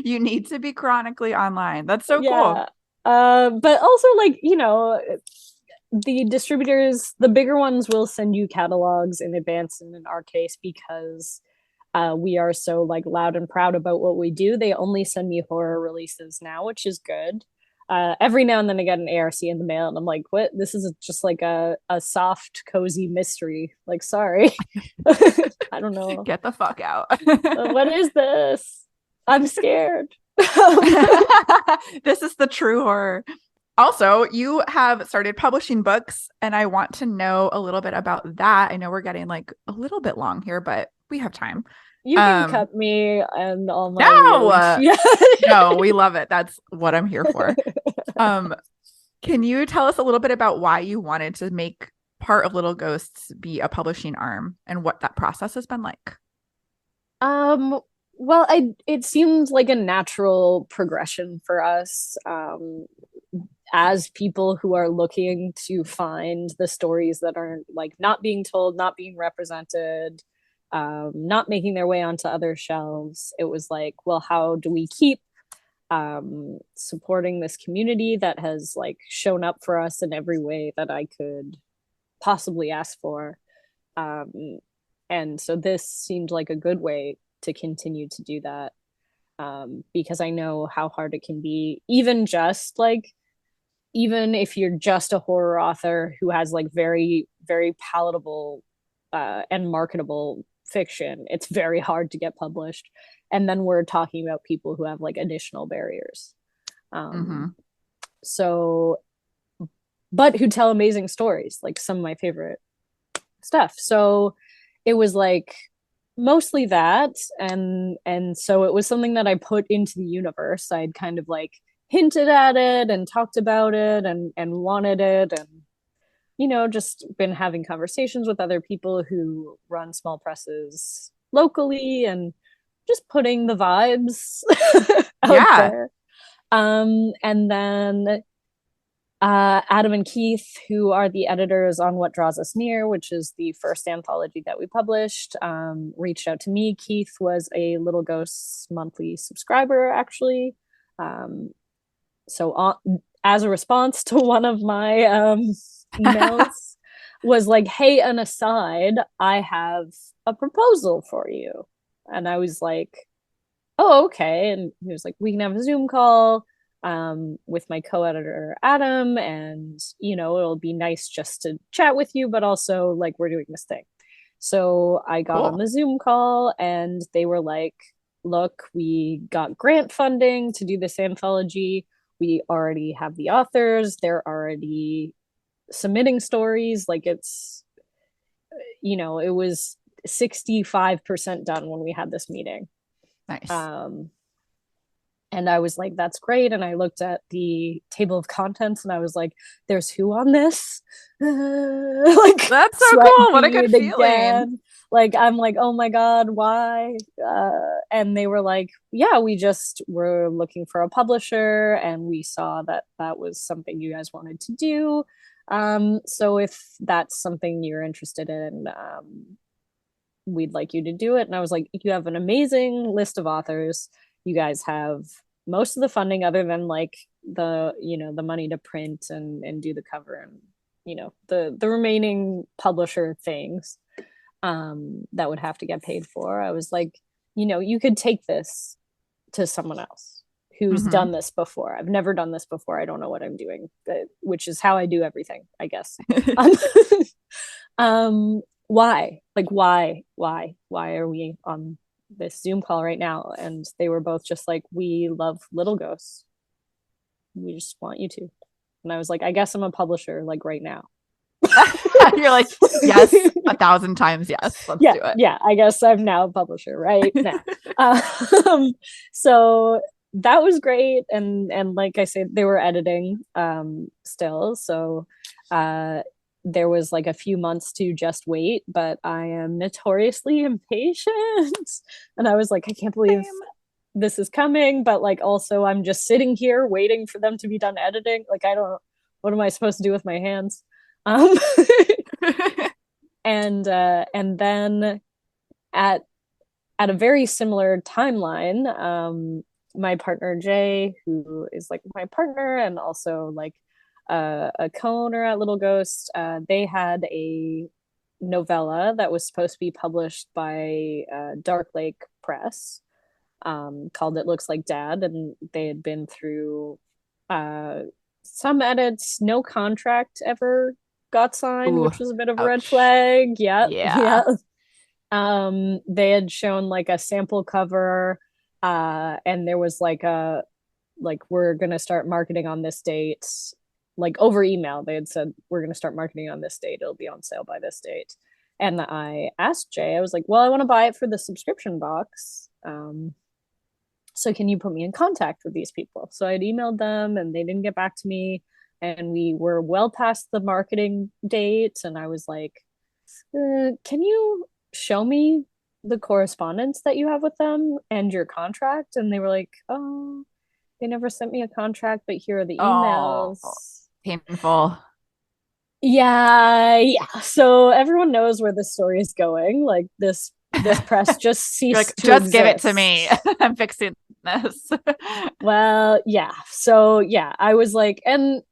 You need to be chronically online. That's so yeah. cool. But also like, the distributors, the bigger ones, will send you catalogs in advance, and in our case, because we are so like loud and proud about what we do, they only send me horror releases now, which is good. Every now and then I get an ARC in the mail and I'm like, what? This is just like a soft, cozy mystery. Like, sorry. I don't know. Get the fuck out. What is this? I'm scared. This is the true horror. Also, you have started publishing books, and I want to know a little bit about that. I know we're getting like a little bit long here, but we have time. You can cut me and all my No, we love it. That's what I'm here for. Can you tell us a little bit about why you wanted to make part of Little Ghosts be a publishing arm, and what that process has been like? Well, it seemed like a natural progression for us, as people who are looking to find the stories that are like not being told, not being represented, not making their way onto other shelves. It was like, well, how do we keep supporting this community that has like shown up for us in every way that I could possibly ask for? And so this seemed like a good way to continue to do that, because I know how hard it can be, even if you're just a horror author who has like very, very palatable and marketable fiction. It's very hard to get published. And then we're talking about people who have like additional barriers. So, but who tell amazing stories, like some of my favorite stuff. So it was like mostly that. And so it was something that I put into the universe. I'd kind of like hinted at it and talked about it and wanted it, and just been having conversations with other people who run small presses locally and just putting the vibes out there. And then Adam and Keith, who are the editors on What Draws Us Near, which is the first anthology that we published, reached out to me. Keith was a Little Ghosts monthly subscriber, actually. So as a response to one of my emails, was like, hey, an aside, I have a proposal for you. And I was like, oh, okay. And he was like, we can have a Zoom call with my co-editor Adam, and it'll be nice just to chat with you, but also like we're doing this thing. So I got on the Zoom call, and they were like, look, we got grant funding to do this anthology. We already have the authors. They're already submitting stories. Like it was 65% done when we had this meeting. Nice. And I was like, that's great. And I looked at the table of contents and I was like, there's who on this? Like, that's so cool. What a good feeling. Again. Like, I'm like, oh my God, why? And they were like, yeah, we just were looking for a publisher and we saw that that was something you guys wanted to do. So if that's something you're interested in, we'd like you to do it. And I was like, you have an amazing list of authors. You guys have most of the funding other than like the money to print and do the cover and the remaining publisher things that would have to get paid for. I was like, you could take this to someone else who's done this before. I've never done this before. I don't know what I'm doing, which is how I do everything, I guess. Why? Like, why are we on this Zoom call right now? And they were both just like, we love Little Ghosts. We just want you to. And I was like, I guess I'm a publisher, like right now. You're like, yes, 1,000 times yes. Let's do it. Yeah, I guess I'm now a publisher right now. So that was great. And like I said, they were editing still. So there was like a few months to just wait, but I am notoriously impatient. And I was like, I can't believe this is coming, but like also I'm just sitting here waiting for them to be done editing. Like, what am I supposed to do with my hands? And then at a very similar timeline, my partner Jay, who is like my partner and also like a co-owner at Little Ghost, they had a novella that was supposed to be published by Dark Lake Press, called It Looks Like Dad, and they had been through some edits. No contract ever got signed. Ooh, which was a bit of a red flag. Yeah. They had shown like a sample cover, and there was like we're gonna start marketing on this date. Like over email, they had said, we're going to start marketing on this date. It'll be on sale by this date. And I asked Jay, I was like, well, I want to buy it for the subscription box. So can you put me in contact with these people? So I had emailed them and they didn't get back to me. And we were well past the marketing date. And I was like, can you show me the correspondence that you have with them and your contract? And they were like, oh, they never sent me a contract, but here are the emails. Oh, painful. Yeah. So everyone knows where this story is going. Like this press just ceased like, to just exist. give it to me. I'm fixing this. Well, yeah. So yeah, I was like, and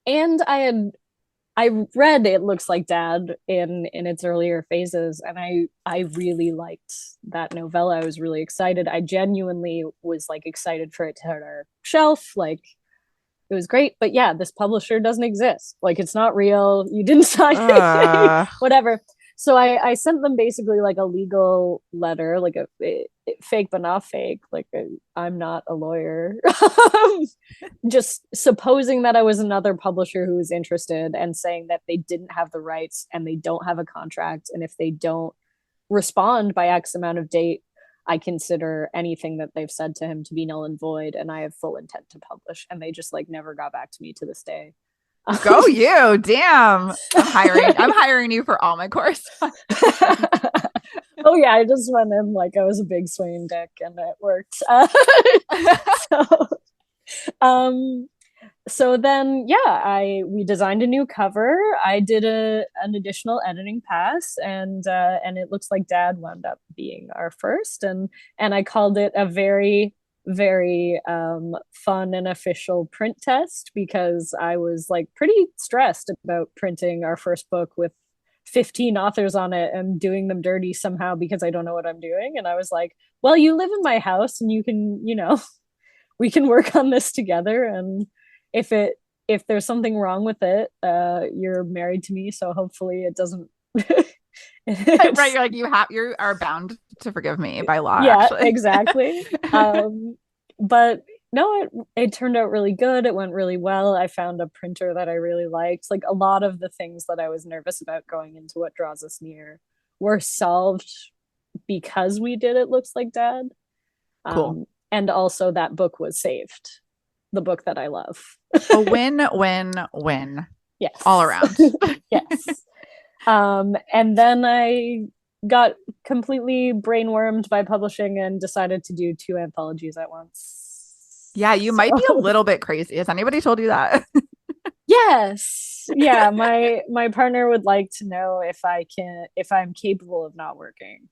I read It Looks Like Dad in its earlier phases, and I really liked that novella. I was really excited. I genuinely was like excited for it to hit our shelf. Like, it was great. But yeah, this publisher doesn't exist. Like, it's not real. You didn't sign anything, whatever. So I sent them basically like a legal letter, like a fake but not fake. Like, I'm not a lawyer. Just supposing that I was another publisher who was interested and saying that they didn't have the rights and they don't have a contract. And if they don't respond by X amount of date, I consider anything that they've said to him to be null and void. And I have full intent to publish. And they just like never got back to me to this day. Go you. Damn. I'm hiring you for all my correspondence. Oh yeah, I just went in like I was a big swinging dick and it worked. So then we designed a new cover. I did an additional editing pass, and It Looks Like Dad wound up being our first, and I called it a very, very fun and official print test, because I was like pretty stressed about printing our first book with 15 authors on it and doing them dirty somehow because I don't know what I'm doing. And I was like, well, you live in my house and you can, we can work on this together. And if there's something wrong with it, you're married to me, so hopefully it doesn't. Right, you're like, you are bound to forgive me by law. Yeah, actually. exactly. But no, it turned out really good. It went really well. I found a printer that I really liked. Like, a lot of the things that I was nervous about going into What Draws Us Near were solved because we did It Looks Like Dad. Cool. And also that book was saved. The book that I love. A win. Yes. All around. Yes. And then I got completely brainwormed by publishing and decided to do 2 anthologies at once. Yeah, you might be a little bit crazy. Has anybody told you that? Yes. Yeah, my partner would like to know if I'm capable of not working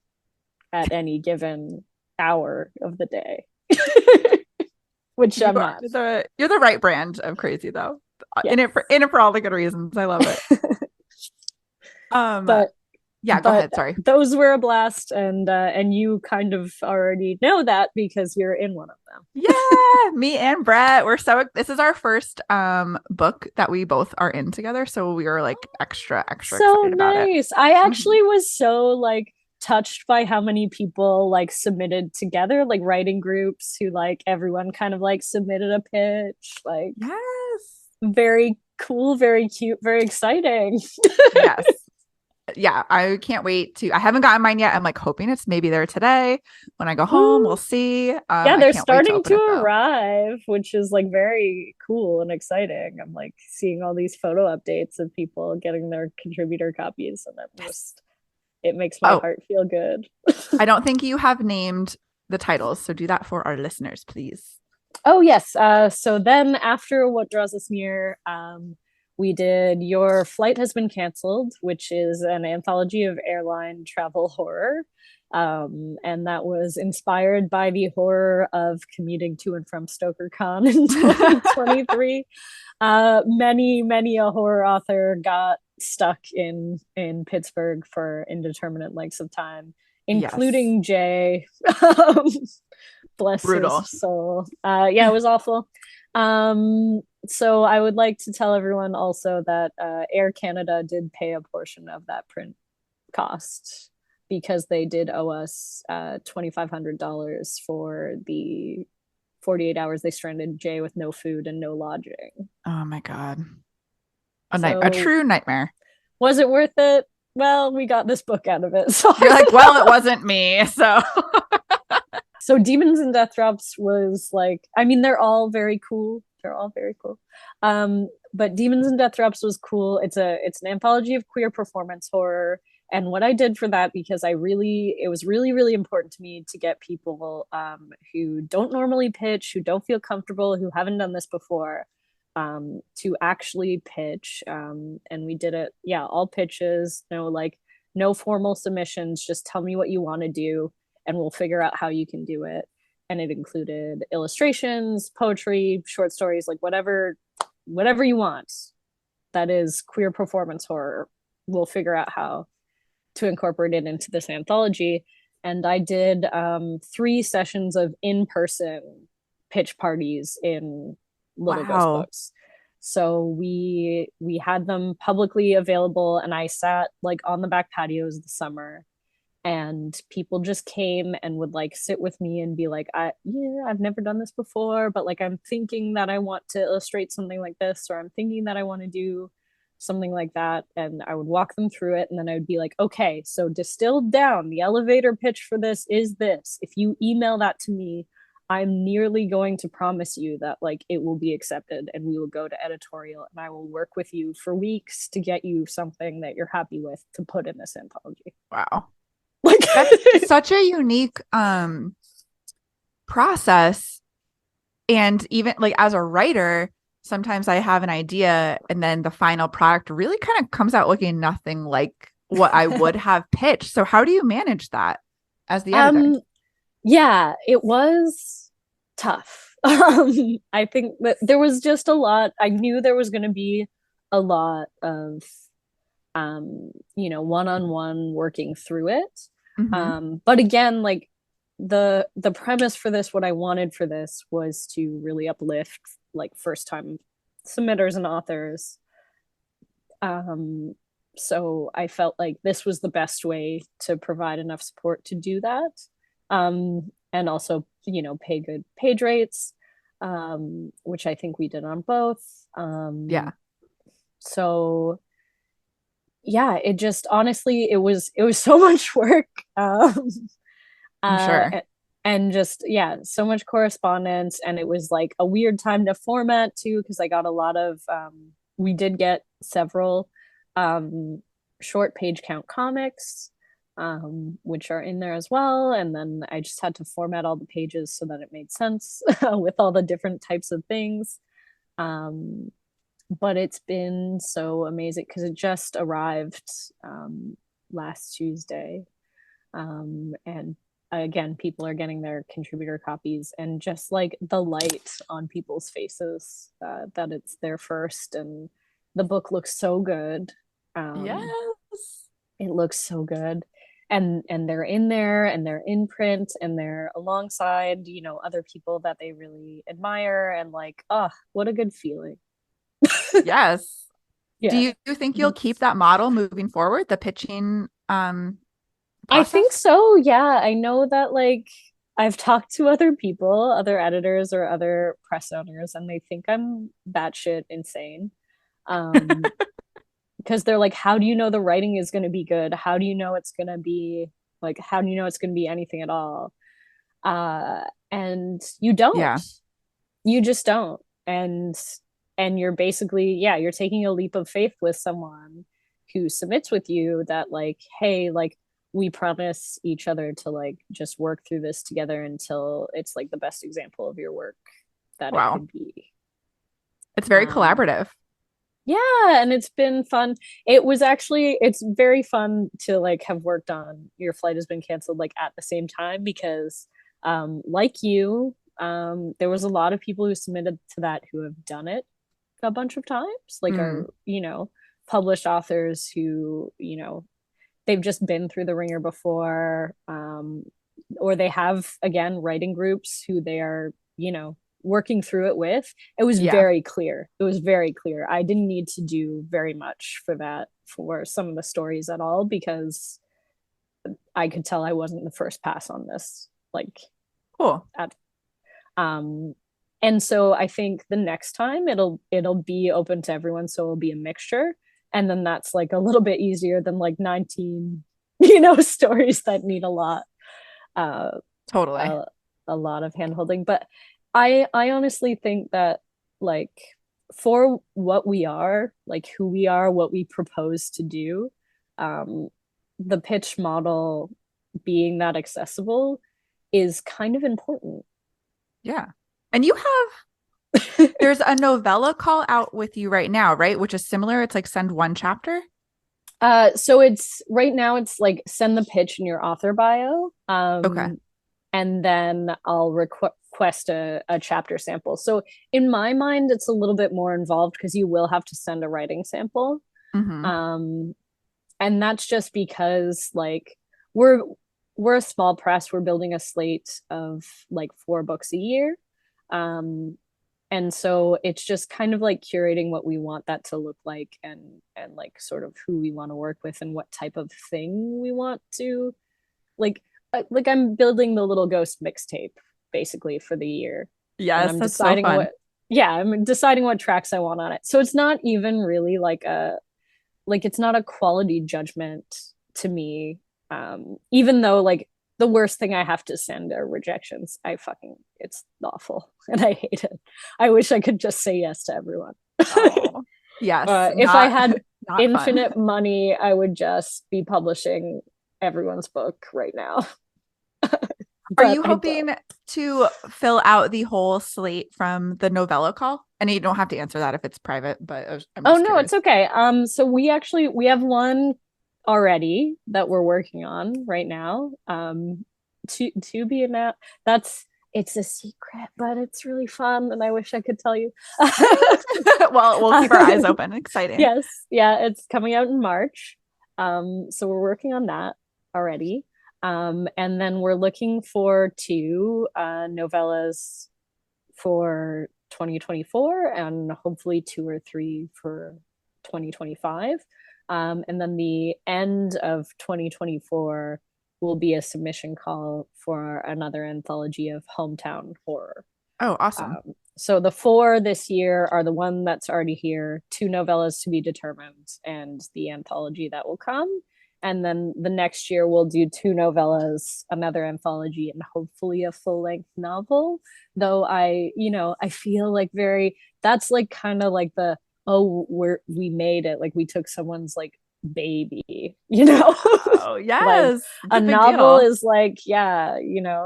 at any given hour of the day. Which I'm not. You're the right brand of crazy, though. Yes. In it for all the good reasons. I love it. But yeah, go ahead. Sorry. Those were a blast, and you kind of already know that because you're in one of them. Yeah, me and Brett. This is our first book that we both are in together, so we were like extra so excited about it. Nice. I actually was so like touched by how many people like submitted together, like writing groups who like everyone kind of like submitted a pitch. Like, yes, very cool, very cute, very exciting. Yes. Yeah, I can't wait I haven't gotten mine yet. I'm like hoping it's maybe there today. When I go home, we'll see. Yeah, they're starting to arrive, which is like very cool and exciting. I'm like seeing all these photo updates of people getting their contributor copies, and it makes my heart feel good. I don't think you have named the titles, so do that for our listeners, please. Oh, yes. So then after What Draws Us Near, we did Your Flight Has Been Cancelled, which is an anthology of airline travel horror. And that was inspired by the horror of commuting to and from StokerCon in 2023. Many a horror author got stuck in Pittsburgh for indeterminate lengths of time, including Jay. Bless Brutal. his soul. Yeah, it was awful. So I would like to tell everyone also that Air Canada did pay a portion of that print cost, because they did owe us $2,500 for the 48 hours they stranded Jay with no food and no lodging. Oh my God. A true nightmare. Was it worth it? Well, we got this book out of it. So you're like, well, it wasn't me. So Demons and Death Drops was like, I mean, they're all very cool. But Demons and Death Drops was cool. It's an anthology of queer performance horror. And what I did for that, because it was really, really important to me to get people who don't normally pitch, who don't feel comfortable, who haven't done this before, to actually pitch. And we did it, all pitches, no formal submissions, just tell me what you want to do and we'll figure out how you can do it. And it included illustrations, poetry, short stories, like whatever you want that is queer performance horror. We'll figure out how to incorporate it into this anthology. And I did 3 sessions of in-person pitch parties in Little Ghost Books. So we had them publicly available, and I sat like on the back patios this summer, and people just came and would like sit with me and be like, I've never done this before, but like I'm thinking that I want to illustrate something like this, or I'm thinking that I want to do something like that. And I would walk them through it, and then I would be like, okay, so distilled down, the elevator pitch for this is this. If you email that to me, I'm nearly going to promise you that like it will be accepted, and we will go to editorial, and I will work with you for weeks to get you something that you're happy with to put in this anthology. Wow. Like that's such a unique process. And even like as a writer, sometimes I have an idea and then the final product really kind of comes out looking nothing like what I would have pitched. So how do you manage that as the editor? Yeah, it was tough. I think that there was just a lot. I knew there was going to be a lot of one-on-one working through it. But again, like the premise for this, what I wanted for this was to really uplift like first time submitters and authors. So I felt like this was the best way to provide enough support to do that. And also, pay good page rates, which I think we did on both. Yeah. So yeah, it just honestly, it was so much work. I'm sure. And just, yeah, so much correspondence. And it was like a weird time to format too, because I got a lot of, we did get several short page count comics, which are in there as well. And then I just had to format all the pages so that it made sense with all the different types of things. But it's been so amazing because it just arrived last Tuesday. And again, people are getting their contributor copies, and just like the light on people's faces that it's their first, and the book looks so good. Yes. It looks so good. And they're in there, and they're in print, and they're alongside, other people that they really admire, and like, oh, what a good feeling. Yes. Yeah. Do you think you'll keep that model moving forward, the pitching I think so. Yeah. I know that like I've talked to other people, other editors or other press owners, and they think I'm batshit insane. Because they're like, how do you know the writing is going to be good? How do you know it's going to be like, how do you know it's going to be anything at all? And you don't. Yeah. You just don't. And you're basically, yeah, you're taking a leap of faith with someone who submits with you that like, hey, like we promise each other to like just work through this together until it's like the best example of your work that it could be. It's very collaborative. Yeah, and it's been fun. It's very fun to like have worked on Your Flight Has Been Canceled like at the same time, because like you, there was a lot of people who submitted to that who have done it a bunch of times, like are published authors who they've just been through the ringer before, or they have again writing groups who they are working through it with. It was very clear. I didn't need to do very much for that, for some of the stories at all, because I could tell I wasn't the first pass on this. Like, cool. And so I think the next time it'll be open to everyone, so it'll be a mixture, and then that's like a little bit easier than like 19 stories that need a lot totally a lot of hand holding. But I honestly think that like for what we are, like who we are, what we propose to do, the pitch model being that accessible is kind of important. Yeah. And you have there's a novella call out with you right now, right? Which is similar. It's like send one chapter. So it's right now it's like send the pitch in your author bio. Okay. And then I'll request a chapter sample. So in my mind, it's a little bit more involved because you will have to send a writing sample. And that's just because like we're a small press. We're building a slate of like 4 books a year. And so it's just kind of like curating what we want that to look like, and like sort of who we want to work with and what type of thing we want to like I'm building the little ghost mixtape basically for the year. Yes, I'm that's deciding so fun. I'm deciding what tracks I want on it. So it's not even really like it's not a quality judgment to me. Even though like the worst thing I have to send are rejections. It's awful and I hate it. I wish I could just say yes to everyone. Oh, yes. If I had infinite fun. money, I would just be publishing everyone's book right now. Are you hoping to fill out the whole slate from the novella call? And you don't have to answer that if it's private, but no, it's okay. So we have one already that we're working on right now. To be announced. it's a secret, but it's really fun, and I wish I could tell you. Well, we'll keep our eyes open. Exciting. Yes, yeah, it's coming out in March. So we're working on that already. And then we're looking for 2 novellas for 2024, and hopefully 2 or 3 for 2025. And then the end of 2024 will be a submission call for another anthology of hometown horror. Oh, awesome. So the 4 this year are the one that's already here, 2 novellas to be determined, and the anthology that will come. And then the next year we'll do 2 novellas, another anthology, and hopefully a full-length novel. Though I feel like that's like kind of like the, we made it, like we took someone's like baby, Oh, yes. Like, a novel is like, yeah,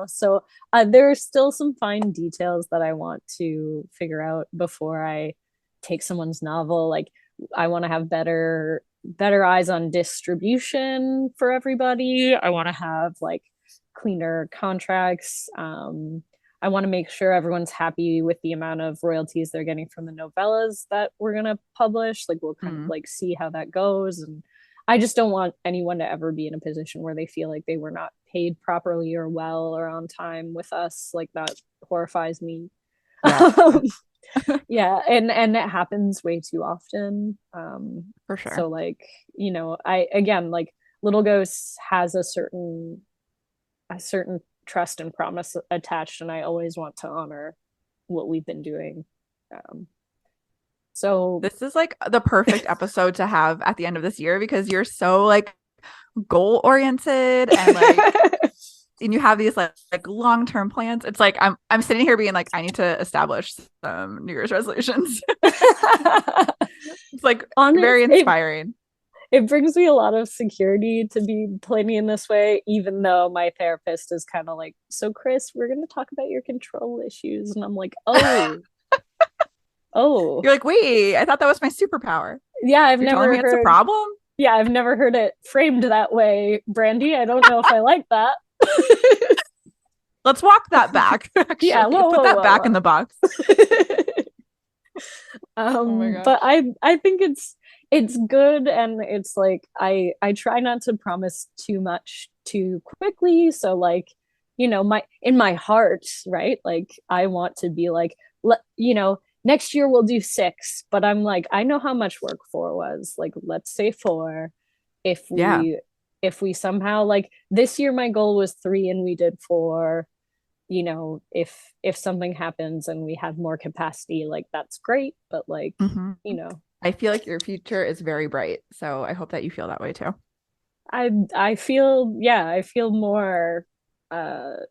so there's still some fine details that I want to figure out before I take someone's novel. Like, I want to have better eyes on distribution for everybody. I want to have like cleaner contracts. I want to make sure everyone's happy with the amount of royalties they're getting from the novellas that we're going to publish. Like, we'll kind of like see how that goes. And I just don't want anyone to ever be in a position where they feel like they were not paid properly or well or on time with us. Like, that horrifies me. Yeah. Yeah, and it happens way too often. For sure. So like, I again, like, Little Ghosts has a certain trust and promise attached, and I always want to honor what we've been doing. So this is like the perfect episode to have at the end of this year, because you're so like goal oriented and like and you have these like long-term plans. It's like I'm sitting here being like, I need to establish some New Year's resolutions. It's like very inspiring. It brings me a lot of security to be planning in this way, even though my therapist is kind of like, so Chris, we're going to talk about your control issues. And I'm like, oh. You're like, wait, I thought that was my superpower. Yeah, I've never heard it's a problem. Yeah, I've never heard it framed that way, Brandy. I don't know if I like that. Let's walk that back. Actually. Yeah, put that back in the box. Oh my gosh. But I think it's good, and it's like I try not to promise too much too quickly. So like, in my heart, right? Like, I want to be like, next year we'll do 6, but I'm like, I know how much work 4 was. Like, let's say 4. If we somehow, like, this year my goal was 3 and we did 4, if something happens and we have more capacity, like, that's great. But like, I feel like your future is very bright, so I hope that you feel that way too. I feel more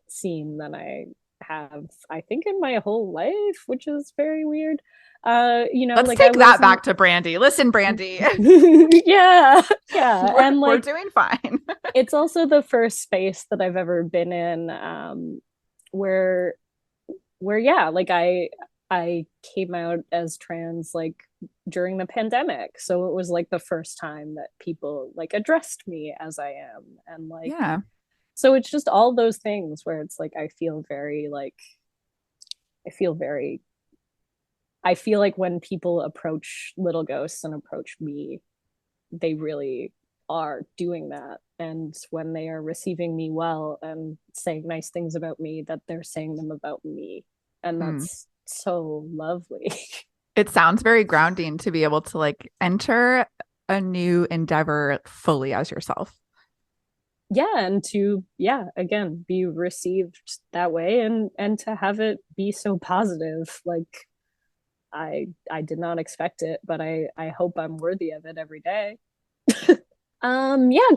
seen than I have, I think, in my whole life, which is very weird. Let's like, take that back to Brandy. Listen, Brandy. yeah. And like, we're doing fine. It's also the first space that I've ever been in where like I came out as trans like during the pandemic, so it was like the first time that people like addressed me as I am, and like, so it's just all those things where it's like I feel like when people approach Little Ghosts and approach me, they really are doing that. And when they are receiving me well and saying nice things about me, that they're saying them about me. And that's so lovely. It sounds very grounding to be able to like enter a new endeavor fully as yourself. Yeah, and to again be received that way, and to have it be so positive. Like, I did not expect it, but I hope I'm worthy of it every day.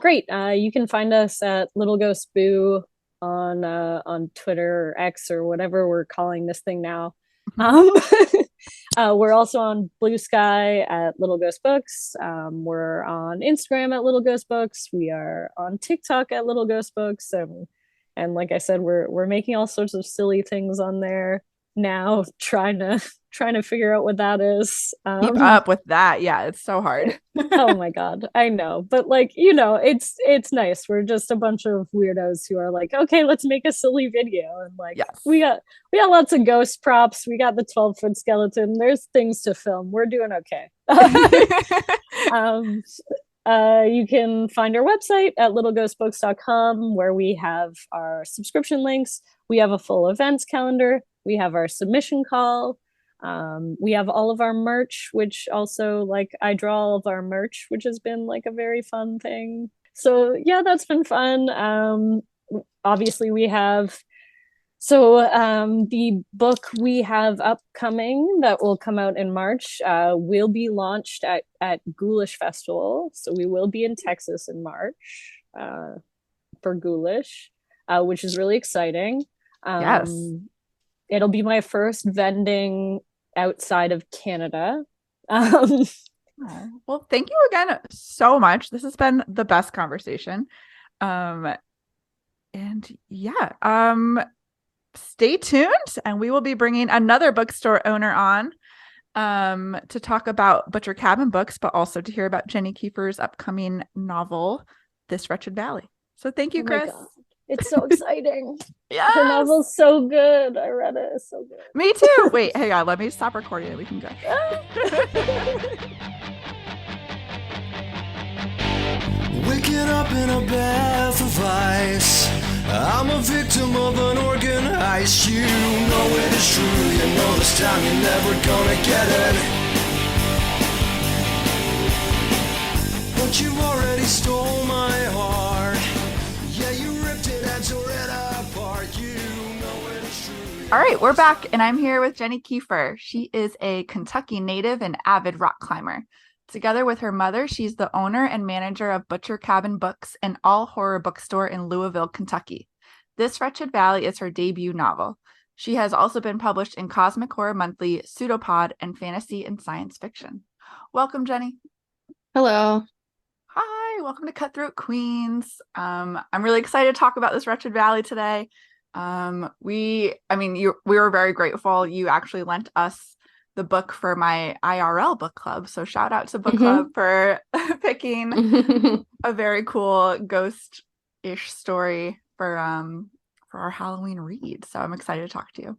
Great. You can find us at Little Ghost Boo on Twitter or X or whatever we're calling this thing now. We're also on Blue Sky at Little Ghost Books. We're on Instagram at Little Ghost Books. We are on TikTok at Little Ghost Books, and like I said, we're making all sorts of silly things on there now, trying trying to figure out what that is. Keep up with that. Yeah, it's so hard. Oh my God, I know. But like, you know, it's nice. We're just a bunch of weirdos who are like, okay, let's make a silly video. And like, Yes. we got lots of ghost props. We got the 12-foot skeleton. There's things to film. We're doing okay. You can find our website at littleghostbooks.com, where we have our subscription links. We have a full events calendar. We have our submission call. We have all of our merch, which also, like, I draw all of our merch, which has been like a very fun thing. So yeah, that's been fun. Obviously we have the book we have upcoming that will come out in March will be launched at Ghoulish Festival. So we will be in Texas in March for Ghoulish, which is really exciting. Yes. It'll be my first vending outside of Canada. Well, thank you again so much. This has been the best conversation. And yeah, stay tuned, and we will be bringing another bookstore owner on to talk about Butcher Cabin books, but also to hear about Jenny Kiefer's upcoming novel, This Wretched Valley. So thank you, Chris. It's so exciting. Yes. The novel's so good. I read it. It's so good. Me too. Wait, hang on. Let me stop recording and we can go. Waking up in a bath of ice, I'm a victim of an organized. You know it is true, you know this time you're never gonna get it. But you already stole my heart. Yeah, you ripped it and tore it apart. You know it is true. All right, we're back, and I'm here with Jenny Kiefer. She is a Kentucky native and avid rock climber. Together with her mother, she's the owner and manager of Butcher Cabin Books, an all-horror bookstore in Louisville, Kentucky. This Wretched Valley is her debut novel. She has also been published in Cosmic Horror Monthly, Pseudopod, and Fantasy and Science Fiction. Welcome, Jenny. Hello. Hi, welcome to Cutthroat Queens. I'm really excited to talk about this Wretched Valley today. We were very grateful. You actually lent us the book for my IRL book club. So shout out to book club for picking a very cool ghost-ish story for our Halloween read. So I'm excited to talk to you.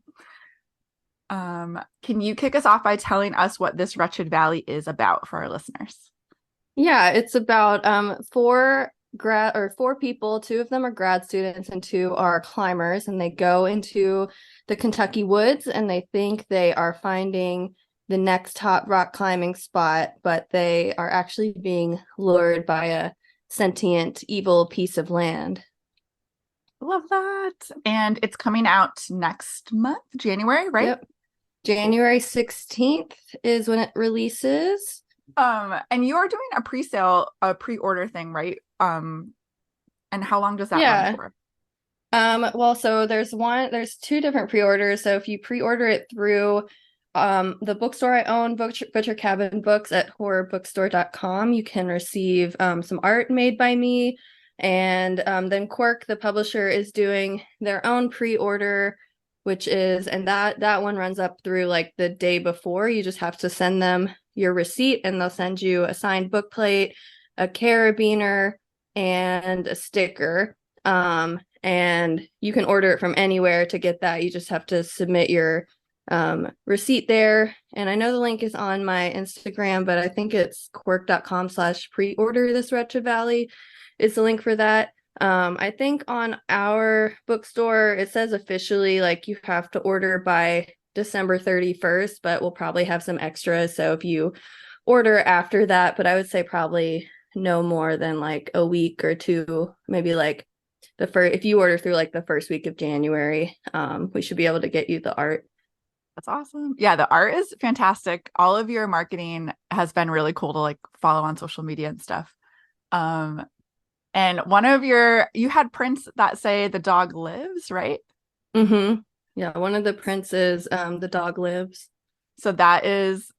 Can you kick us off by telling us what this Wretched Valley is about for our listeners? Yeah, it's about four people. Two of them are grad students and two are climbers, and they go into the Kentucky woods and they think they are finding the next hot rock climbing spot, but they are actually being lured by a sentient evil piece of land. Love that. And it's coming out next month, January, right? Yep. January 16th is when it releases. And you are doing a pre-order thing, right? And how long does that run for? Well, so there's two different pre-orders. So if you pre-order it through the bookstore I own, Butcher Cabin Books at horrorbookstore.com, you can receive some art made by me. And then Quirk, the publisher, is doing their own pre-order, which is, and that one runs up through like the day before. You just have to send them your receipt and they'll send you a signed book plate, a carabiner, and a sticker. And you can order it from anywhere to get that. You just have to submit your receipt there. And I know the link is on my Instagram, but I think it's quirk.com/pre-order this Wretched Valley is the link for that. I think on our bookstore, it says officially like you have to order by December 31st, but we'll probably have some extras. So if you order after that, but I would say probably no more than like a week or two, maybe like if you order through like the first week of January, we should be able to get you the art. That's awesome. Yeah, the art is fantastic. All of your marketing has been really cool to like follow on social media and stuff. And you had prints that say the dog lives, right? Mm-hmm. Yeah, one of the prints is the dog lives. So that is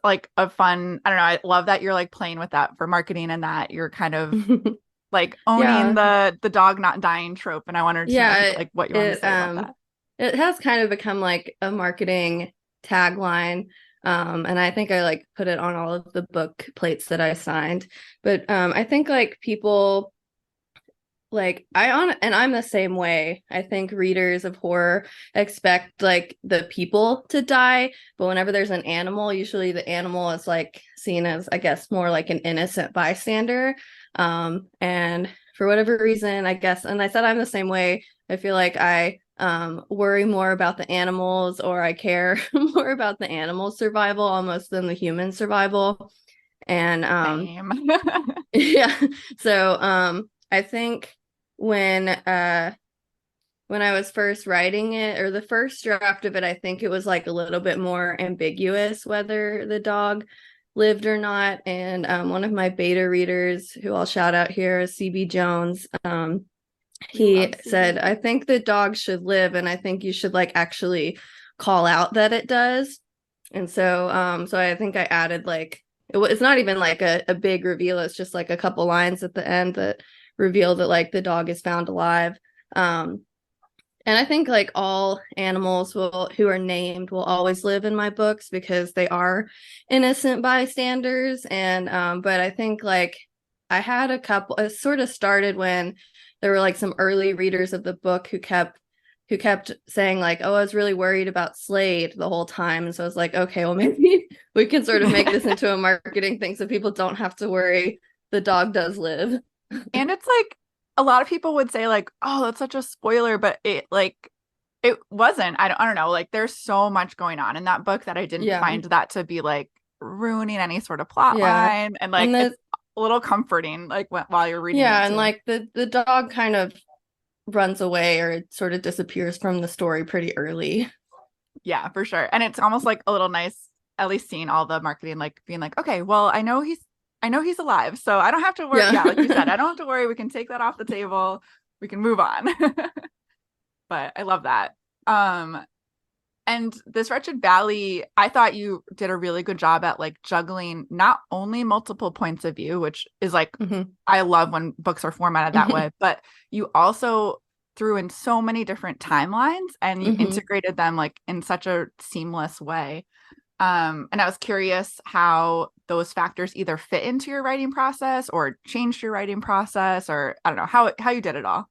like a fun, I don't know, I love that you're like playing with that for marketing and that you're kind of like owning the dog not dying trope. And I wanted to know like what you want to say about that. It has kind of become like a marketing tagline. And I think I like put it on all of the book plates that I signed. But I think like people like and I'm the same way. I think readers of horror expect like the people to die, but whenever there's an animal, usually the animal is like seen as, I guess, more like an innocent bystander. And for whatever reason, I guess, and I said I'm the same way. I feel like I worry more about the animals, or I care more about the animals' survival almost than the human survival. And yeah, so I think when I was first writing it, or the first draft of it, I think it was like a little bit more ambiguous whether the dog lived or not. And one of my beta readers, who I'll shout out here, is CB Jones, he said, I think the dog should live, and I think you should like actually call out that it does. And so so I think I added like, it's not even like a big reveal, it's just like a couple lines at the end that reveal that like the dog is found alive. And I think like all animals who are named will always live in my books because they are innocent bystanders. And but I think like I had a couple, it sort of started when there were like some early readers of the book who kept saying like, oh, I was really worried about Slade the whole time. And so I was like, okay, well, maybe we can sort of make this into a marketing thing so people don't have to worry. The dog does live. And it's like, a lot of people would say like, oh, that's such a spoiler, but it wasn't. I don't know. Like, there's so much going on in that book that I didn't find that to be like ruining any sort of plot line. And like, it's a little comforting, like while you're reading. Yeah. And like the dog kind of runs away, or it sort of disappears from the story pretty early. Yeah, for sure. And it's almost like a little nice, at least seeing all the marketing, like being like, okay, well, I know he's alive, so I don't have to worry. Yeah, like you said, I don't have to worry. We can take that off the table. We can move on. But I love that. And this Wretched Valley, I thought you did a really good job at like juggling not only multiple points of view, which is like, I love when books are formatted that way, but you also threw in so many different timelines, and you integrated them like in such a seamless way. And I was curious how those factors either fit into your writing process or changed your writing process, or I don't know how you did it all.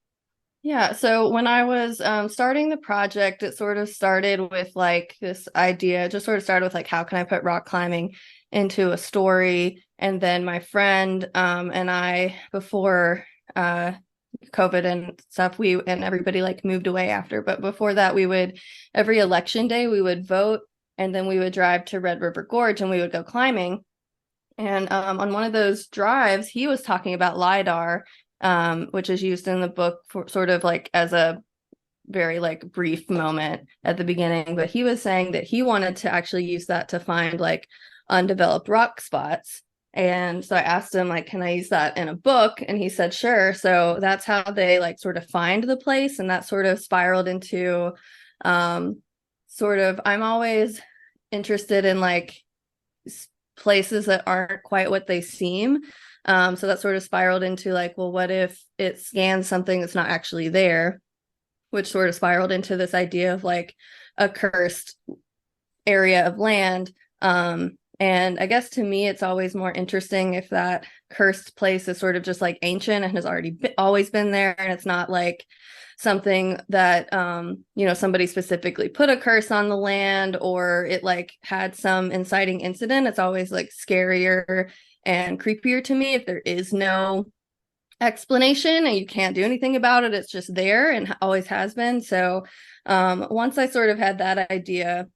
Yeah. So when I was starting the project, it sort of started with like this idea, just sort of started with like, how can I put rock climbing into a story? And then my friend and I, before COVID and stuff, and everybody like moved away after, but before that, we would, every election day, we would vote, and then we would drive to Red River Gorge and we would go climbing. And on one of those drives, he was talking about LiDAR, which is used in the book for sort of like as a very like brief moment at the beginning. But he was saying that he wanted to actually use that to find like undeveloped rock spots. And so I asked him, like, can I use that in a book? And he said, sure. So that's how they like sort of find the place. And that sort of spiraled into sort of, I'm always interested in like places that aren't quite what they seem. So that sort of spiraled into like, well, what if it scans something that's not actually there, which sort of spiraled into this idea of like a cursed area of land. And I guess to me, it's always more interesting if that cursed place is sort of just like ancient and has always been there. And it's not like something that, somebody specifically put a curse on the land, or it like had some inciting incident. It's always like scarier and creepier to me if there is no explanation and you can't do anything about it. It's just there and always has been. So once I sort of had that idea,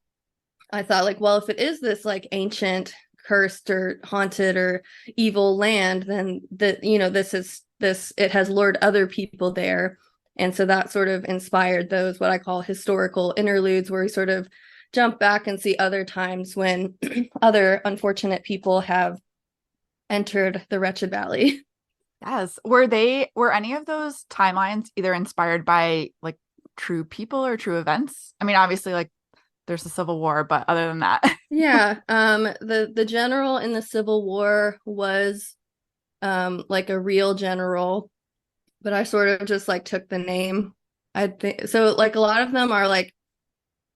I thought like, well, if it is this like ancient, cursed or haunted or evil land, then it has lured other people there. And so that sort of inspired those, what I call historical interludes, where we sort of jump back and see other times when other unfortunate people have entered the Wretched Valley. Yes. Were any of those timelines either inspired by like true people or true events? I mean, obviously like there's the Civil War, but other than that. Yeah. The general in the Civil War was like a real general, but I sort of just like took the name. I think so, like a lot of them are like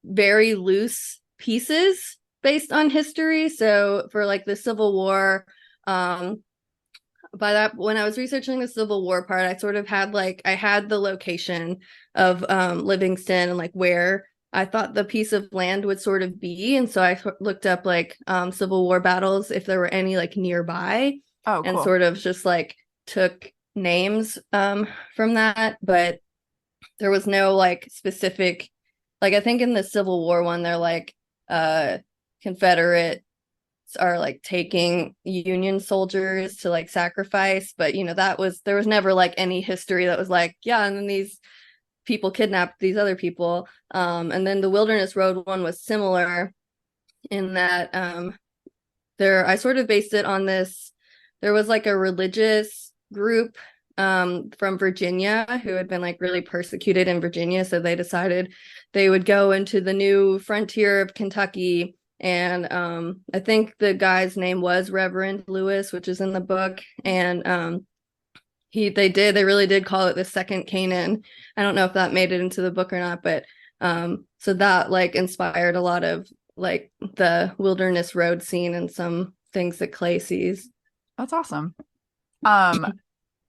very loose pieces based on history. So for like the Civil War, by that, when I was researching the Civil War part, I sort of had like, I had the location of Livingston and like where I thought the piece of land would sort of be. And so I looked up like Civil War battles, if there were any like nearby. Oh, and cool. sort of just like took names from that. But there was no like specific, like I think in the Civil War one, they're like Confederate are like taking Union soldiers to like sacrifice, but you know, there was never like any history that was like, yeah, and then these people kidnapped these other people. And then the Wilderness Road one was similar in that I sort of based it on this. There was like a religious group from Virginia who had been like really persecuted in Virginia, so they decided they would go into the new frontier of Kentucky. And I think the guy's name was Reverend Lewis, which is in the book. And they really did call it the Second Canaan. I don't know if that made it into the book or not, but so that like inspired a lot of like the Wilderness Road scene and some things that Clay sees. That's awesome. And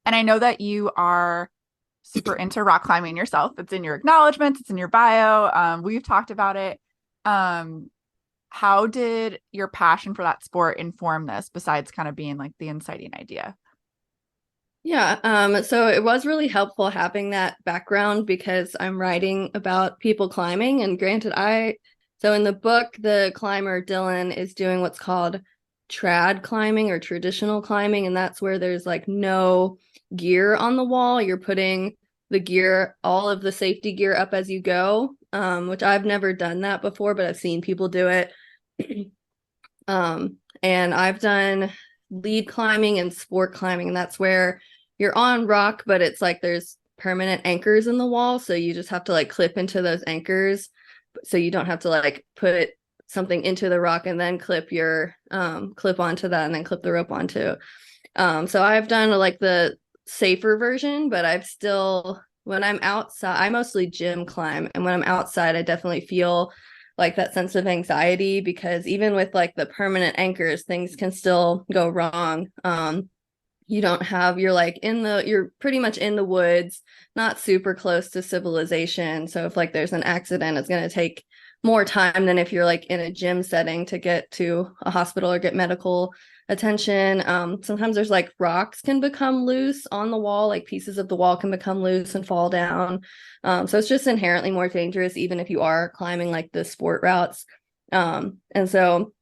I know that you are super into rock climbing yourself. It's in your acknowledgments, it's in your bio. We've talked about it. How did your passion for that sport inform this, besides kind of being like the inciting idea? Yeah, so it was really helpful having that background because I'm writing about people climbing. And granted, so in the book, the climber Dylan is doing what's called trad climbing or traditional climbing, and that's where there's like no gear on the wall. You're putting the gear, all of the safety gear up as you go, which I've never done that before, but I've seen people do it. And I've done lead climbing and sport climbing, and that's where you're on rock, but it's like there's permanent anchors in the wall, so you just have to like clip into those anchors, so you don't have to like put something into the rock and then clip your clip onto that and then clip the rope onto. So I've done like the safer version, but I've still, when I'm outside, I mostly gym climb, and when I'm outside I definitely feel like that sense of anxiety, because even with like the permanent anchors, things can still go wrong. You're pretty much in the woods, not super close to civilization. So if like there's an accident, it's going to take more time than if you're like in a gym setting to get to a hospital or get medical attention. Sometimes there's like rocks can become loose on the wall, like pieces of the wall can become loose and fall down. So it's just inherently more dangerous, even if you are climbing like the sport routes. And so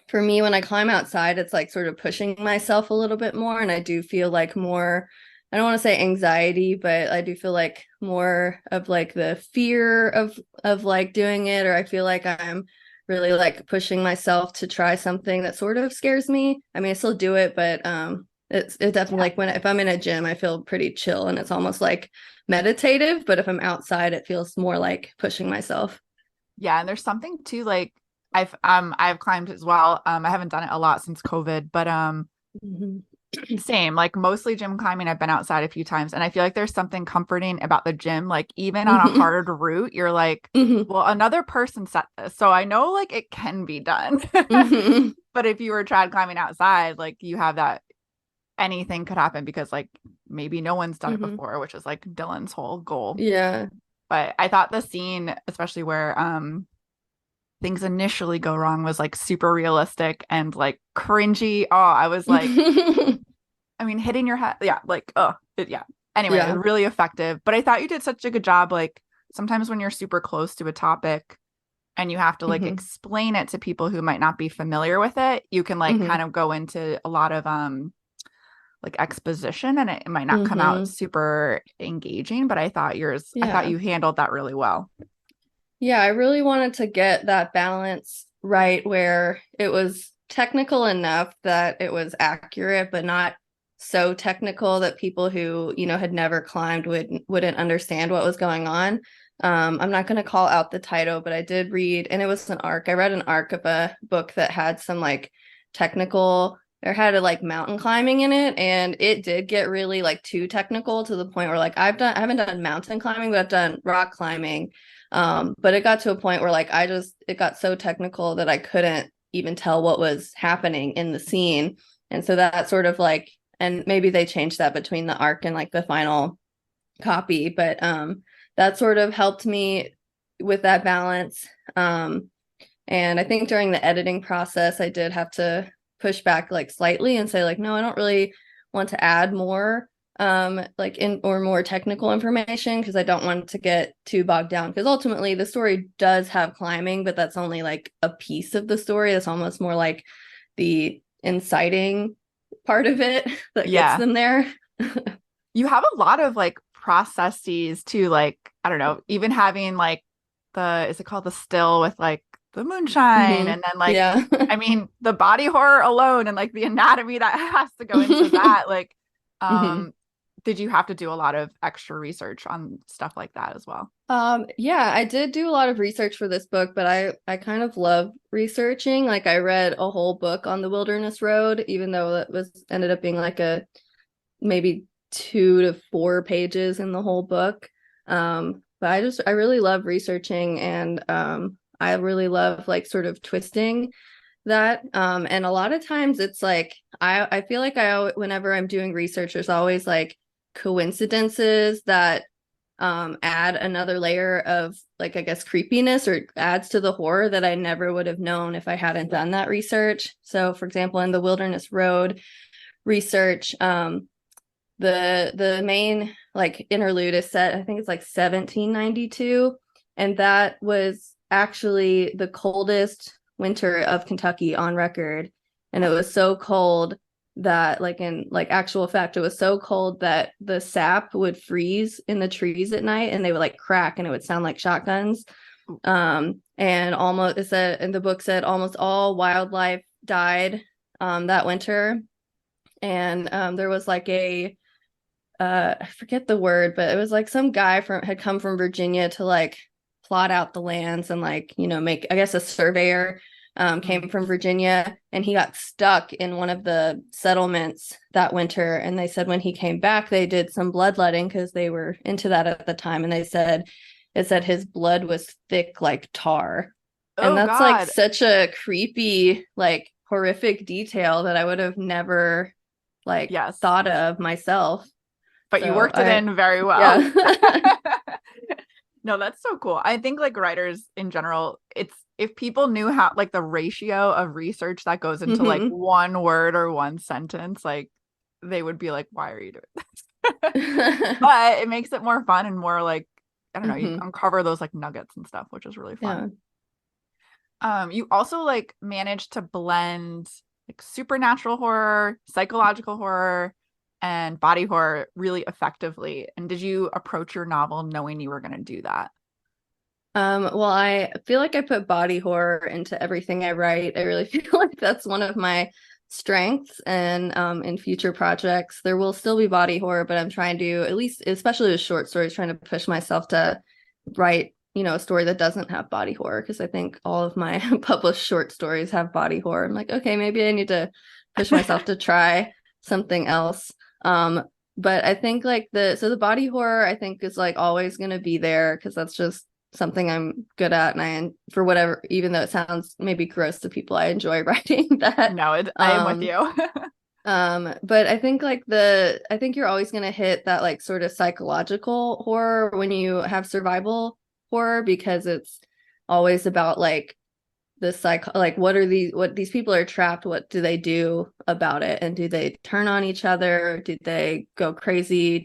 for me, when I climb outside, it's like sort of pushing myself a little bit more. And I do feel like more, I don't want to say anxiety, but I do feel like more of like the fear of like doing it, or I feel like I'm really like pushing myself to try something that sort of scares me. I mean, I still do it, but it definitely like if I'm in a gym, I feel pretty chill and it's almost like meditative. But if I'm outside, it feels more like pushing myself. Yeah, and there's something too, like I've climbed as well. I haven't done it a lot since COVID, but same, like mostly gym climbing. I've been outside a few times, and I feel like there's something comforting about the gym. Like even on a hard route, you're like, well, another person set this, so I know like it can be done. But if you were trad climbing outside, like you have that anything could happen, because like maybe no one's done it before, which is like Dylan's whole goal. Yeah. But I thought the scene, especially where things initially go wrong, was like super realistic and like cringy. Oh, I was like, I mean, hitting your head. Yeah. Like, yeah. Anyway, Yeah. It was really effective, but I thought you did such a good job. Like sometimes when you're super close to a topic and you have to like explain it to people who might not be familiar with it, you can like kind of go into a lot of like exposition, and it might not come out super engaging, but I thought I thought you handled that really well. Yeah, I really wanted to get that balance right, where it was technical enough that it was accurate, but not so technical that people who, you know, had never climbed wouldn't understand what was going on. I'm not going to call out the title, but I did read, and it was an arc. I read an arc of a book that had some like technical, there had a like mountain climbing in it, and it did get really like too technical to the point where like I haven't done mountain climbing, but I've done rock climbing. But it got to a point where like it got so technical that I couldn't even tell what was happening in the scene. And so that sort of like, and maybe they changed that between the arc and like the final copy, but that sort of helped me with that balance. And I think during the editing process, I did have to push back like slightly and say like, no, I don't really want to add more like in or more technical information, because I don't want to get too bogged down, because ultimately the story does have climbing, but that's only like a piece of the story. That's almost more like the inciting part of it that gets them there. You have a lot of like processes too, like I don't know, even having like is it called the still with like the moonshine, and then like I mean the body horror alone and like the anatomy that has to go into that, like did you have to do a lot of extra research on stuff like that as well? Yeah, I did do a lot of research for this book, but I kind of love researching. Like I read a whole book on the Wilderness Road, even though it ended up being like a maybe 2 to 4 pages in the whole book. But I really love researching, and I really love like sort of twisting that. And a lot of times it's like I feel like whenever I'm doing research, there's always like coincidences that add another layer of like, I guess, creepiness, or adds to the horror that I never would have known if I hadn't done that research. So for example, in the Wilderness Road research, the main like interlude is set, I think it's like 1792, and that was actually the coldest winter of Kentucky on record. And it was so cold that like in like actual fact, it was so cold that the sap would freeze in the trees at night, and they would like crack, and it would sound like shotguns. And almost, it said in the book, said almost all wildlife died that winter. And there was like I forget the word, but it was like some guy had come from Virginia to like plot out the lands and like, you know, make, I guess, a surveyor came from Virginia, and he got stuck in one of the settlements that winter. And they said when he came back, they did some bloodletting because they were into that at the time. And it said his blood was thick like tar. And that's God. like such a creepy, like horrific detail that I would have never like thought of myself. But so you worked it in very well. Yeah. No, that's so cool. I think like writers in general, it's if people knew how like the ratio of research that goes into like one word or one sentence, like they would be like, why are you doing this? But it makes it more fun and more like, I don't know, you uncover those like nuggets and stuff, which is really fun. Yeah. You also like managed to blend like supernatural horror, psychological horror, and body horror really effectively. And did you approach your novel knowing you were going to do that? Well, I feel like I put body horror into everything I write. I really feel like that's one of my strengths, and in future projects there will still be body horror, but I'm trying to, at least especially with short stories, trying to push myself to write, you know, a story that doesn't have body horror, because I think all of my published short stories have body horror. I'm like, okay, maybe I need to push myself to try something else. But I think like the body horror, I think, is like always going to be there, because that's just something I'm good at, and for whatever, even though it sounds maybe gross to people, I enjoy writing that. No, I am with you. But I think like I think you're always going to hit that like sort of psychological horror when you have survival horror, because it's always about like like what these people are trapped, what do they do about it, and do they turn on each other, do they go crazy,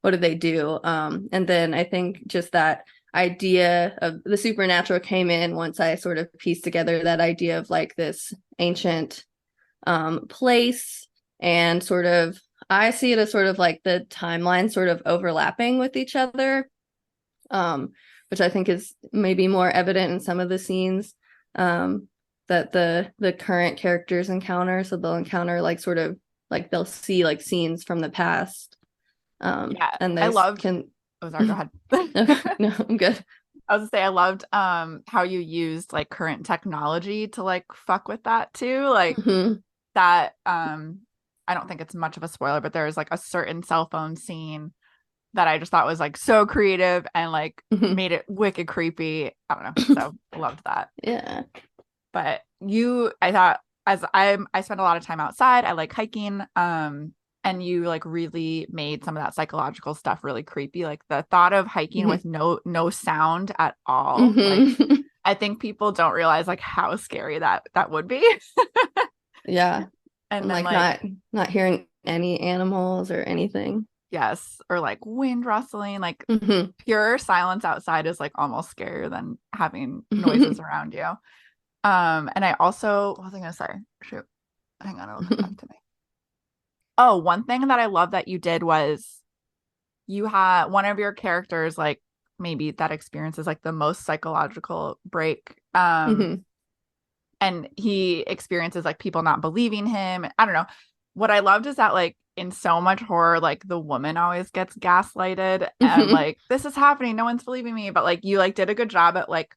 what do they do? And then I think just that idea of the supernatural came in once I sort of pieced together that idea of like this ancient place, and sort of I see it as sort of like the timeline sort of overlapping with each other, which I think is maybe more evident in some of the scenes that the current characters encounter. So they'll encounter like sort of like they'll see like scenes from the past. And I loved oh, sorry, go ahead. No, I'm good. I was gonna say I loved how you used like current technology to like fuck with that too. Like that I don't think it's much of a spoiler, but there's like a certain cell phone scene that I just thought was like so creative and like Mhm. made it wicked creepy. I don't know. So loved that. Yeah. But I thought as I spend a lot of time outside, I like hiking. And you like really made some of that psychological stuff really creepy. Like the thought of hiking Mhm. with no sound at all. Like Mhm. I think people don't realize like how scary that would be. Yeah. And And then like like not hearing any animals or anything. yes, or like wind rustling, like Mhm. pure silence outside is like almost scarier than having noises around you. And I also what was I gonna say? Shoot, hang on, it'll come back to me. Oh, one thing that I love that you did was you had one of your characters, like maybe that experiences like the most psychological break. Mhm. And he experiences like people not believing him. I don't know. What I loved is that like in so much horror, like the woman always gets gaslighted and Mhm. like this is happening, no one's believing me. But like you like did a good job at like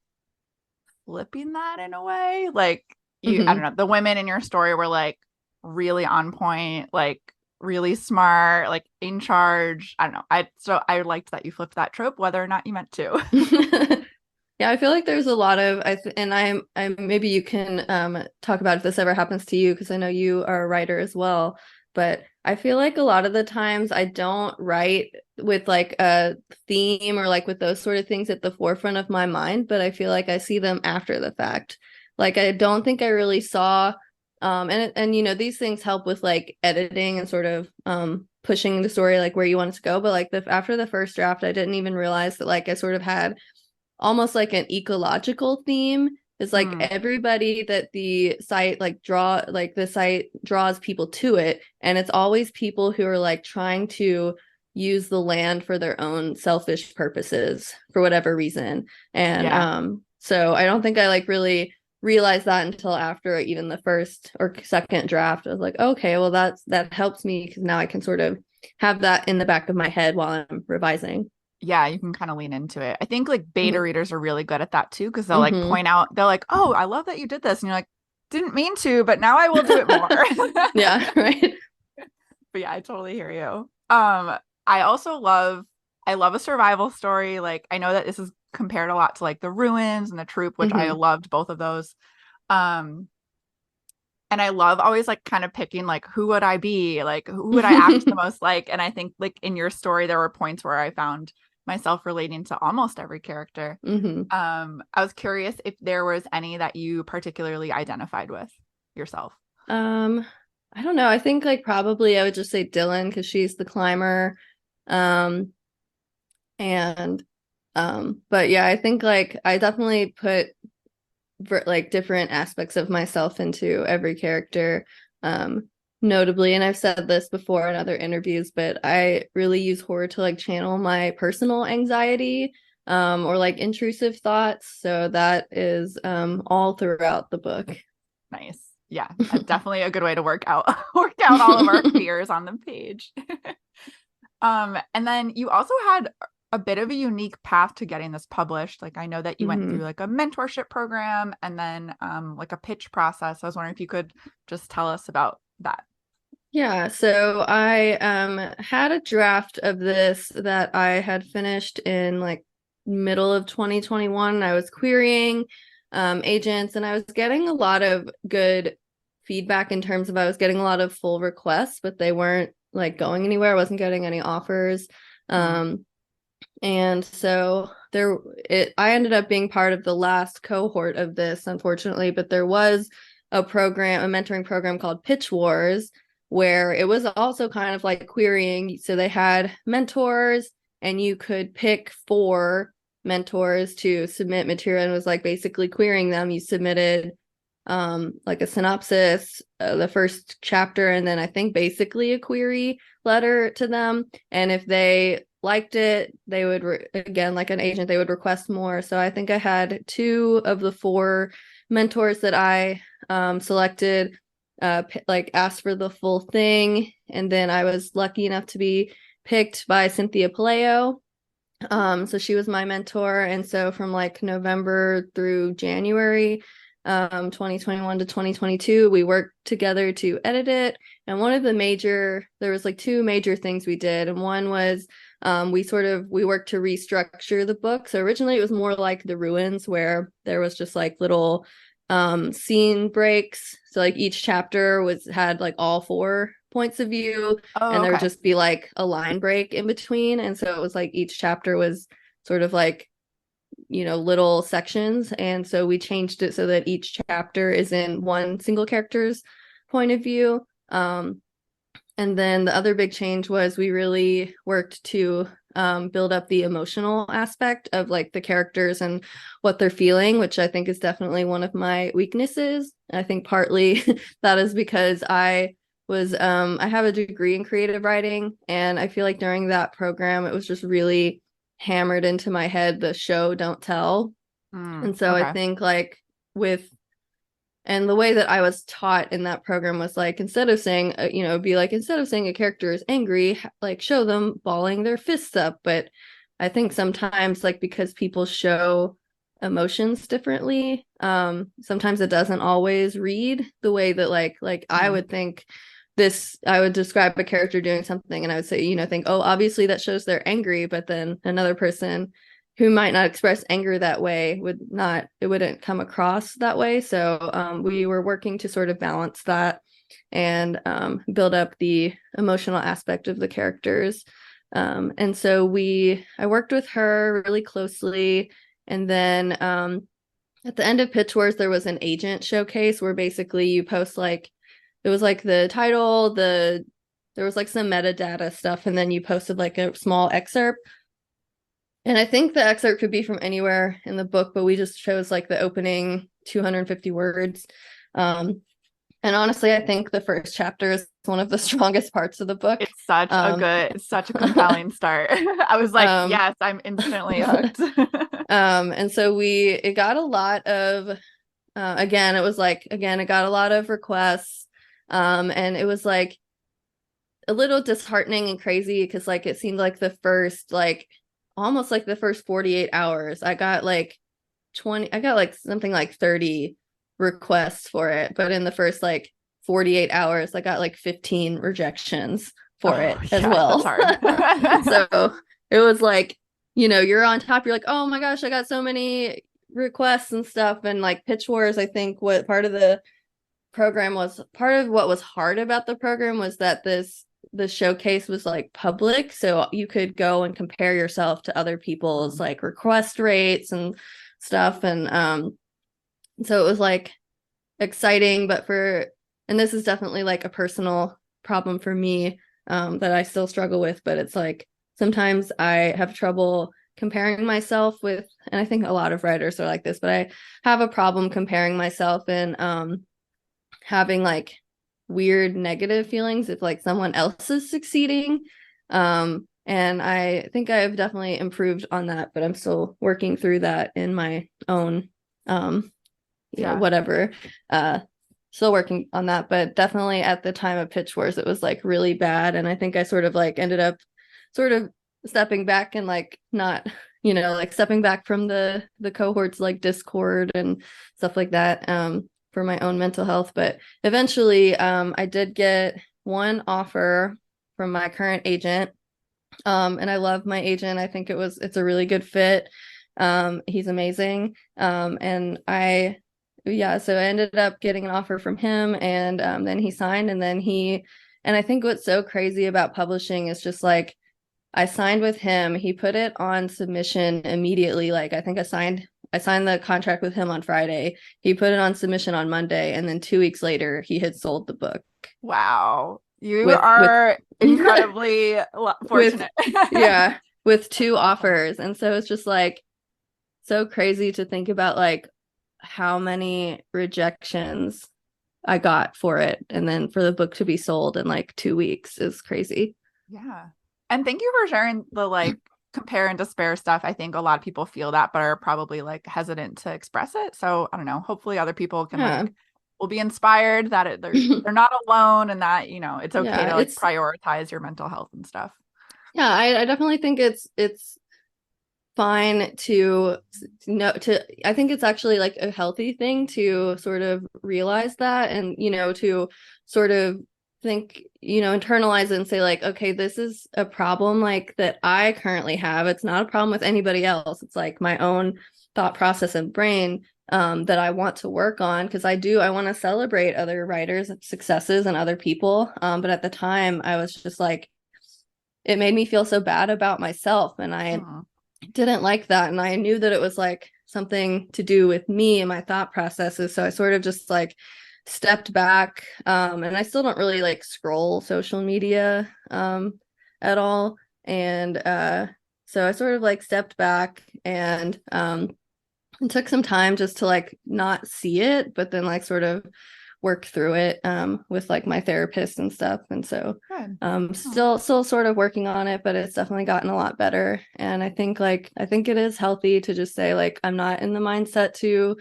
flipping that in a way. Like I don't Mhm. know, the women in your story were like really on point, like really smart, like in charge. I don't know. I liked that you flipped that trope, whether or not you meant to. Yeah, I feel like there's a lot of and I'm maybe you can talk about if this ever happens to you because I know you are a writer as well, but I feel like a lot of the times I don't write with like a theme or like with those sort of things at the forefront of my mind, but I feel like I see them after the fact. Like I don't think I really saw and you know these things help with like editing and sort of pushing the story like where you want it to go, but like the after the first draft I didn't even realize that like I sort of had almost like an ecological theme. It's like Mm, everybody that the site the site draws people to it, and it's always people who are like trying to use the land for their own selfish purposes for whatever reason. And yeah. so I don't think I like really realized that until after even the first or second draft. I was like, okay, well that helps me because now I can sort of have that in the back of my head while I'm revising. Yeah, you can kind of lean into it. I think like beta Mhm. readers are really good at that too, because they'll like Mhm. point out, they're like, oh, I love that you did this. And you're like, didn't mean to, but now I will do it more. Yeah, right. But yeah, I totally hear you. I also I love a survival story. Like I know that this is compared a lot to like the ruins and the troop, which I Hmm. loved both of those. Um, and I love always like kind of picking like who would I be? Like who would I act the most like? And I think like in your story, there were points where I found myself relating to almost every character. Hmm. I was curious if there was any that you particularly identified with yourself. Um, I don't know. I think like probably I would just say Dylan because she's the climber. Um, and but yeah, I think like I definitely put like different aspects of myself into every character. Notably, and I've said this before in other interviews, but I really use horror to like channel my personal anxiety or like intrusive thoughts. So that is all throughout the book. Nice. Yeah, definitely a good way to work out work out all of our fears on the page. And then you also had a bit of a unique path to getting this published. Like I know that you went through Mhm. like a mentorship program and then like a pitch process. I was wondering if you could just tell us about that. Yeah, so I had a draft of this that I had finished in like middle of 2021. I was querying agents and I was getting a lot of good feedback in terms of I was getting a lot of full requests, but they weren't like going anywhere. I wasn't getting any offers. Hmm. And so I ended up being part of the last cohort of this, unfortunately, but there was a mentoring program called Pitch Wars, where it was also kind of like querying. So they had mentors, and you could pick 4 mentors to submit material, and it was like basically querying them. You submitted like a synopsis, the first chapter, and then I think basically a query letter to them. And if they liked it, they would again, like an agent, they would request more. So I think I had 2 of the 4 mentors that I selected like asked for the full thing, and then I was lucky enough to be picked by Cynthia Paleo. So she was my mentor, and so from like November through January 2021 to 2022, we worked together to edit it. And there was like 2 major things we did, and one was we worked to restructure the book. So originally it was more like The Ruins, where there was just like little scene breaks. So like each chapter had like all 4 points of view, and there would just be like a line break in between. And so it was like each chapter was sort of like, little sections. And so we changed it so that each chapter is in one single character's point of view. And then the other big change was we really worked to build up the emotional aspect of like the characters and what they're feeling, which I think is definitely one of my weaknesses. I think partly that is because I have a degree in creative writing, and I feel like during that program, it was just really hammered into my head, the show, don't tell. And so I think like and the way that I was taught in that program was like, instead of saying, instead of saying a character is angry, like show them balling their fists up. But I think sometimes like because people show emotions differently, sometimes it doesn't always read the way that like I would think I would describe a character doing something and I would say, think, oh, obviously that shows they're angry. But then another person who might not express anger that way wouldn't come across that way. So we were working to sort of balance that and build up the emotional aspect of the characters. And so I worked with her really closely. And then at the end of Pitch Wars, there was an agent showcase where basically you post like, it was like the title, there was like some metadata stuff, and then you posted like a small excerpt. And I think the excerpt could be from anywhere in the book, but we just chose like the opening 250 words. And honestly, I think the first chapter is one of the strongest parts of the book. It's such a compelling start. I was like, yes, I'm instantly hooked. And so it got a lot of, it got a lot of requests. And it was like a little disheartening and crazy because like it seemed like almost like the first 48 hours I got like something like 30 requests for it, but in the first like 48 hours I got like 15 rejections for it as well. So it was like, you're on top, you're like, oh my gosh, I got so many requests and stuff. And like Pitch Wars, I think what part of what was hard about the program was that the showcase was like public, so you could go and compare yourself to other people's like request rates and stuff. And so it was like exciting, and this is definitely like a personal problem for me that I still struggle with, but it's like sometimes I have trouble comparing myself with, and I think a lot of writers are like this, but I have a problem comparing myself and having like weird negative feelings if like someone else is succeeding. And I think I've definitely improved on that, but I'm still working through that in my own whatever. Still working on that, but definitely at the time of Pitch Wars it was like really bad, and I think I sort of like ended up sort of stepping back and like not like stepping back from the cohorts like Discord and stuff like that for my own mental health. But eventually I did get one offer from my current agent, and I love my agent. I think it's a really good fit. He's amazing. And so I ended up getting an offer from him, and then he signed, and I think what's so crazy about publishing is just like I signed with him, he put it on submission immediately. Like I think I signed the contract with him on Friday. He put it on submission on Monday, and then 2 weeks later, he had sold the book. Wow. You are incredibly fortunate. With 2 offers. And so it's just like so crazy to think about like how many rejections I got for it. And then for the book to be sold in like 2 weeks is crazy. Yeah. And thank you for sharing the like compare and despair stuff. I think a lot of people feel that, but are probably like hesitant to express it. So I don't know. Hopefully other people will be inspired that they're not alone, and that, it's okay to like prioritize your mental health and stuff. Yeah, I definitely think it's fine to I think it's actually like a healthy thing to sort of realize that, and to sort of think, internalize it and say like, okay, this is a problem like that I currently have. It's not a problem with anybody else. It's like my own thought process and brain that I want to work on, because I want to celebrate other writers' successes and other people. But at the time I was just like, it made me feel so bad about myself, and I didn't like that. And I knew that it was like something to do with me and my thought processes. So I sort of just like stepped back, and I still don't really like scroll social media at all. And so I sort of like stepped back and it took some time just to like not see it, but then like sort of work through it with like my therapist and stuff. And so still sort of working on it, but it's definitely gotten a lot better. And I think it is healthy to just say like, I'm not in the mindset to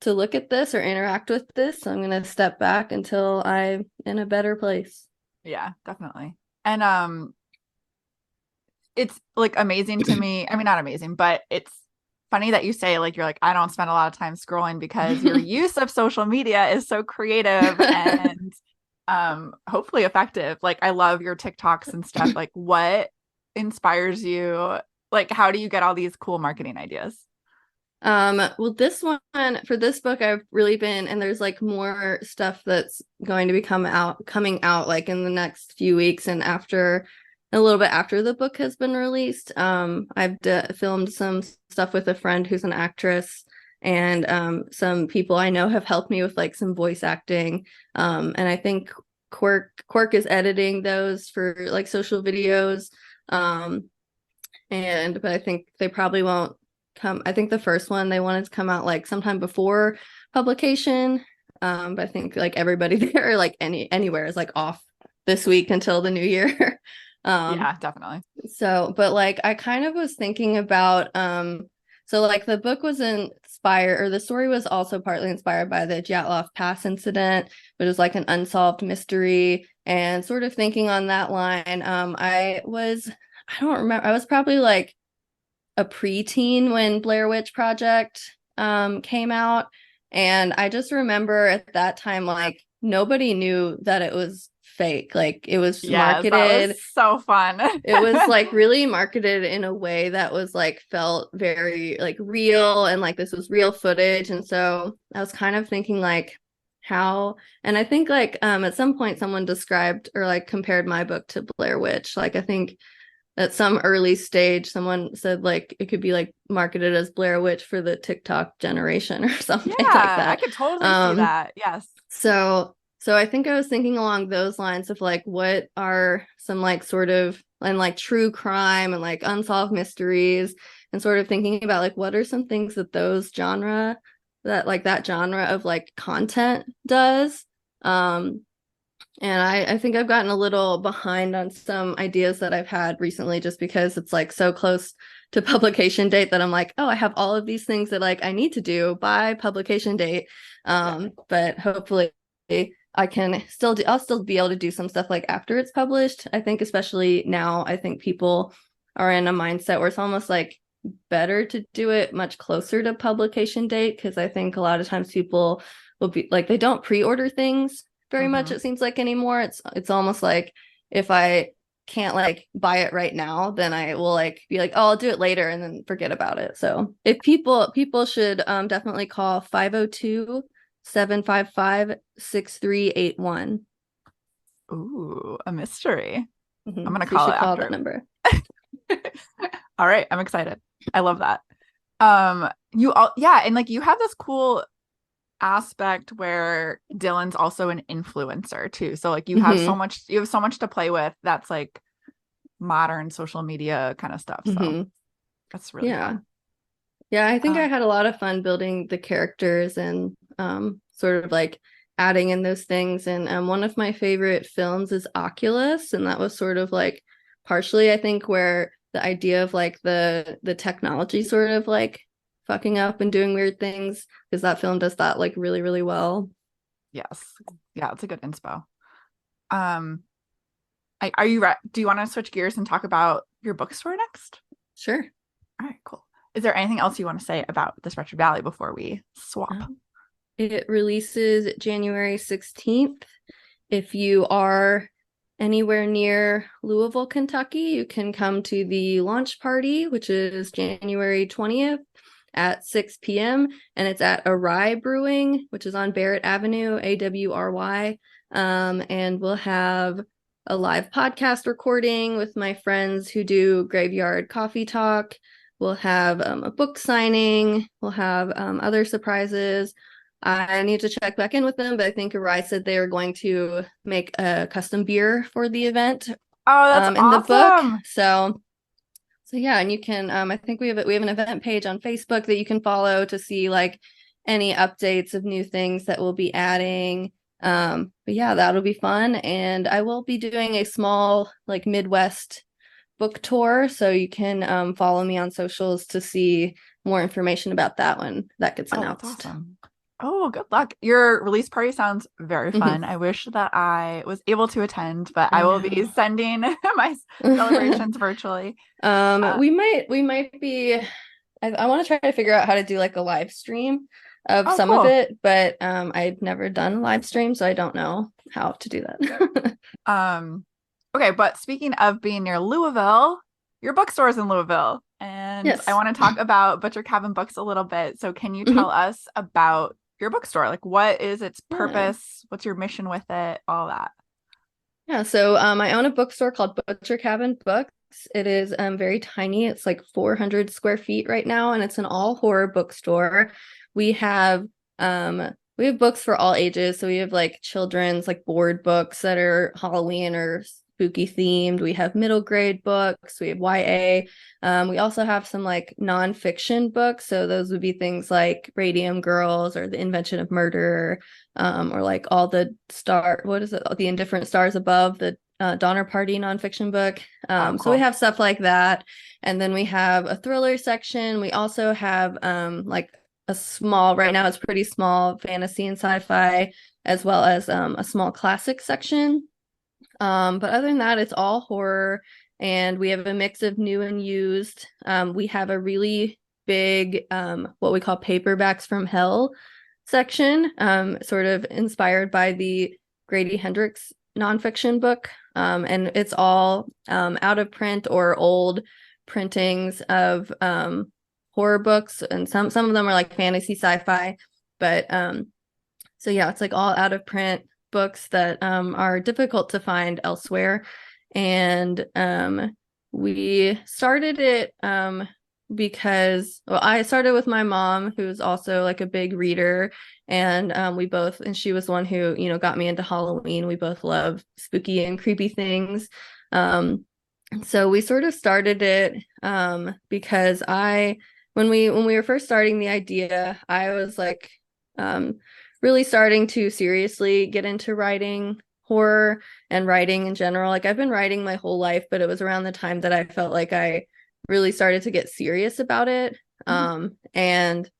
look at this or interact with this. So I'm going to step back until I'm in a better place. Yeah, definitely. And it's like amazing to me. I mean, not amazing, but it's funny that you say like, you're like, I don't spend a lot of time scrolling, because your use of social media is so creative and hopefully effective. Like, I love your TikToks and stuff. Like, what inspires you? Like, how do you get all these cool marketing ideas? Well, this one, for this book, I've really been, and there's like more stuff that's going to be coming out like in the next few weeks and a little bit after the book has been released. I've filmed some stuff with a friend who's an actress, and some people I know have helped me with like some voice acting. And I think Quirk is editing those for like social videos. But I think they probably won't come. I think the first one they wanted to come out like sometime before publication. But I think like everybody there, like anywhere, is like off this week until the new year. Yeah, definitely. So, but like I kind of was thinking about so like the book was inspired, or the story was also partly inspired by the Dyatlov Pass incident, which is like an unsolved mystery, and sort of thinking on that line. I don't remember, I was probably like a preteen when Blair Witch Project came out, and I just remember at that time like nobody knew that it was fake. Like it was marketed. That was so fun. It was like really marketed in a way that was like felt very like real, and like this was real footage. And so I was kind of thinking like how, and I think like at some point someone described or like compared my book to Blair Witch. Like I think at some early stage someone said like it could be like marketed as Blair Witch for the TikTok generation or something like that. I could totally see that. Yes. So I think I was thinking along those lines of like, what are some like sort of, and like true crime and like unsolved mysteries, and sort of thinking about like, what are some things that that genre of like content does. And I think I've gotten a little behind on some ideas that I've had recently, just because it's like so close to publication date that I'm like, oh, I have all of these things that like I need to do by publication date. But hopefully I'll still be able to do some stuff like after it's published. I think especially now, I think people are in a mindset where it's almost like better to do it much closer to publication date, because I think a lot of times people will be like, they don't pre-order things very much, it seems like, anymore. It's almost like if I can't like buy it right now, then I will like be like, oh, I'll do it later, and then forget about it. So if people should definitely call 502-755-6381. Ooh, a mystery. Mm-hmm. I'm gonna call that number. All right, I'm excited. I love that. And like you have this cool aspect where Dylan's also an influencer too. So like you have so much to play with that's like modern social media kind of stuff. So that's really fun. Yeah, I think I had a lot of fun building the characters and sort of like adding in those things. And one of my favorite films is Oculus, and that was sort of like partially, I think, where the idea of like the technology sort of like fucking up and doing weird things, because that film does that like really, really well. Yes. Yeah, it's a good inspo. Are you do you want to switch gears and talk about your bookstore next? Sure. All right, cool. Is there anything else you want to say about this Wretched Valley before we swap? It releases January 16th, if you are anywhere near Louisville, Kentucky, you can come to the launch party, which is January 20th at 6 p.m. And it's at Awry Brewing, which is on Barrett Avenue, AWRY. And we'll have a live podcast recording with my friends who do Graveyard Coffee Talk. We'll have a book signing. We'll have other surprises. I need to check back in with them, but I think Awry said they are going to make a custom beer for the event. Oh, that's in awesome. the book. So yeah, and you can I think we have an event page on Facebook that you can follow to see like any updates of new things that we'll be adding. But yeah, that'll be fun. And I will be doing a small like Midwest book tour, so you can follow me on socials to see more information about that when that gets announced. That's awesome. Oh, good luck. Your release party sounds very fun. I wish that I was able to attend, but I will be sending my celebrations virtually. We might be, I want to try to figure out how to do like a live stream of some of it, but I've never done a live stream, so I don't know how to do that. Okay, but speaking of being near Louisville, your bookstore is in Louisville, and Yes. I want to talk about Butcher Cabin Books a little bit. So can you tell us about your bookstore? Like, what is its purpose? What's your mission with it? All that. Yeah, so I own a bookstore called Butcher Cabin Books. It is very tiny. It's like 400 square feet right now, and it's an all horror bookstore. We have books for all ages. So we have like children's like board books that are Halloween or spooky themed. We have middle grade books. We have YA. We also have some like nonfiction books. So those would be things like Radium Girls or The Invention of Murder, or like all the The Indifferent Stars Above, the Donner Party nonfiction book. Cool. So we have stuff like that. And then we have a thriller section. We also have like a small, right now it's pretty small, fantasy and sci-fi, as well as a small classic section. But other than that, it's all horror, and we have a mix of new and used. We have a really big what we call paperbacks from hell section, sort of inspired by the Grady Hendrix nonfiction book. And it's all out of print or old printings of horror books, and some of them are like fantasy sci-fi, but so yeah, it's like all out of print books that are difficult to find elsewhere. And we started it because, well, I started with my mom, who's also like a big reader, and she was the one who, you know, got me into Halloween. We both love spooky and creepy things. So we sort of started it because when we were first starting the idea, I was like really starting to seriously get into writing horror and writing in general. Like I've been writing my whole life, but it was around the time that I felt like I really started to get serious about it, and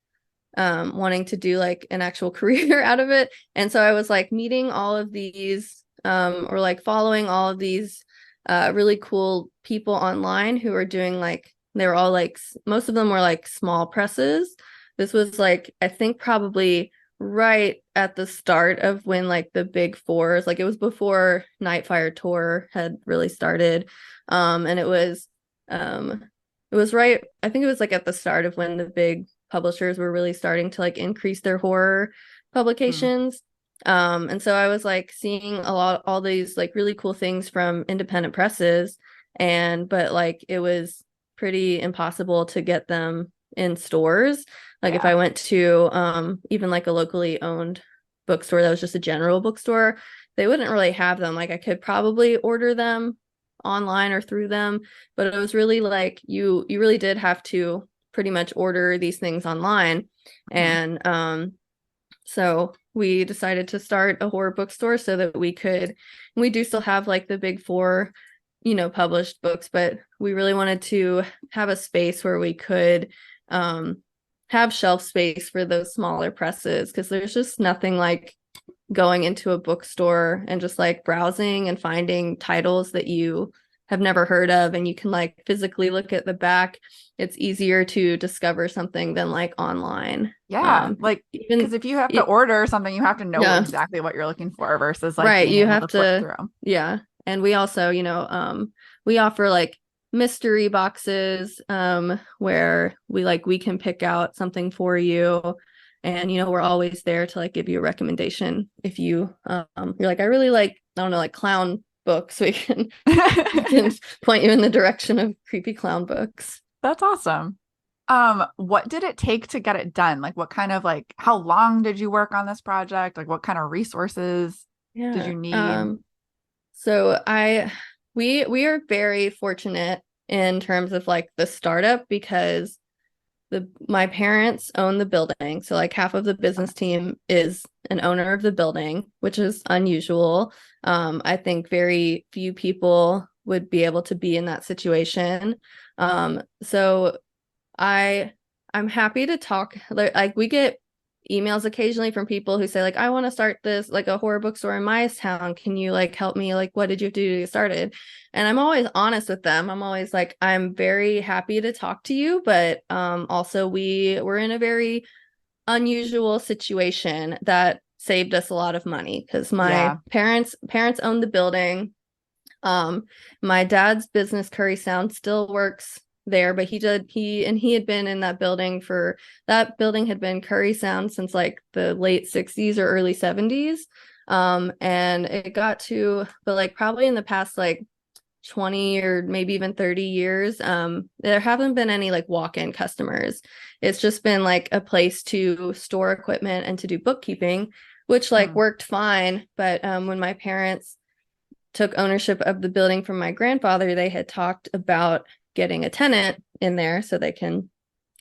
wanting to do like an actual career out of it. And so I was like meeting all of these or like following all of these really cool people online who are doing like, they were all like, most of them were like small presses. This was like, I think probably right at the start of when like the big fours, like it was before Nightfire Tour had really started. And it was right, I think it was like at the start of when the big publishers were really starting to like increase their horror publications. And so I was like seeing all these like really cool things from independent presses, but like it was pretty impossible to get them in stores. Like if I went to even like a locally owned bookstore that was just a general bookstore, they wouldn't really have them. Like I could probably order them online or through them, but it was really like you really did have to pretty much order these things online. And so we decided to start a horror bookstore so that we do still have like the big four, you know, published books, but we really wanted to have a space where we could have shelf space for those smaller presses, because there's just nothing like going into a bookstore and just like browsing and finding titles that you have never heard of, and you can like physically look at the back. It's easier to discover something than like online. Yeah, like even because if you have to order something, you have to know Yeah. exactly what you're looking for versus like right, being you able have to flip to, through. yeah. And we also, we offer like mystery boxes, where we can pick out something for you. And we're always there to like give you a recommendation if you you're like, I really like, I don't know, like clown books. We can point you in the direction of creepy clown books. That's awesome. What did it take to get it done? Like what kind of like how long did you work on this project? Like what kind of resources did you need? So we are very fortunate in terms of like the startup, because my parents own the building. So like half of the business team is an owner of the building, which is unusual. I think very few people would be able to be in that situation. So I'm happy to talk. Like we get emails occasionally from people who say like, I want to start this like a horror bookstore in my town. Can you like help me? Like, what did you do to get started? And I'm always honest with them. I'm always like, I'm very happy to talk to you, but also we're in a very unusual situation that saved us a lot of money, because my parents own the building. My dad's business, Curry Sound, still works there, but he had been in that building had been Curry Sound since like the late 60s or early 70s. And it got to, but like probably in the past like 20 or maybe even 30 years, there haven't been any like walk-in customers. It's just been like a place to store equipment and to do bookkeeping, which like worked fine. But when my parents took ownership of the building from my grandfather, they had talked about getting a tenant in there so they can,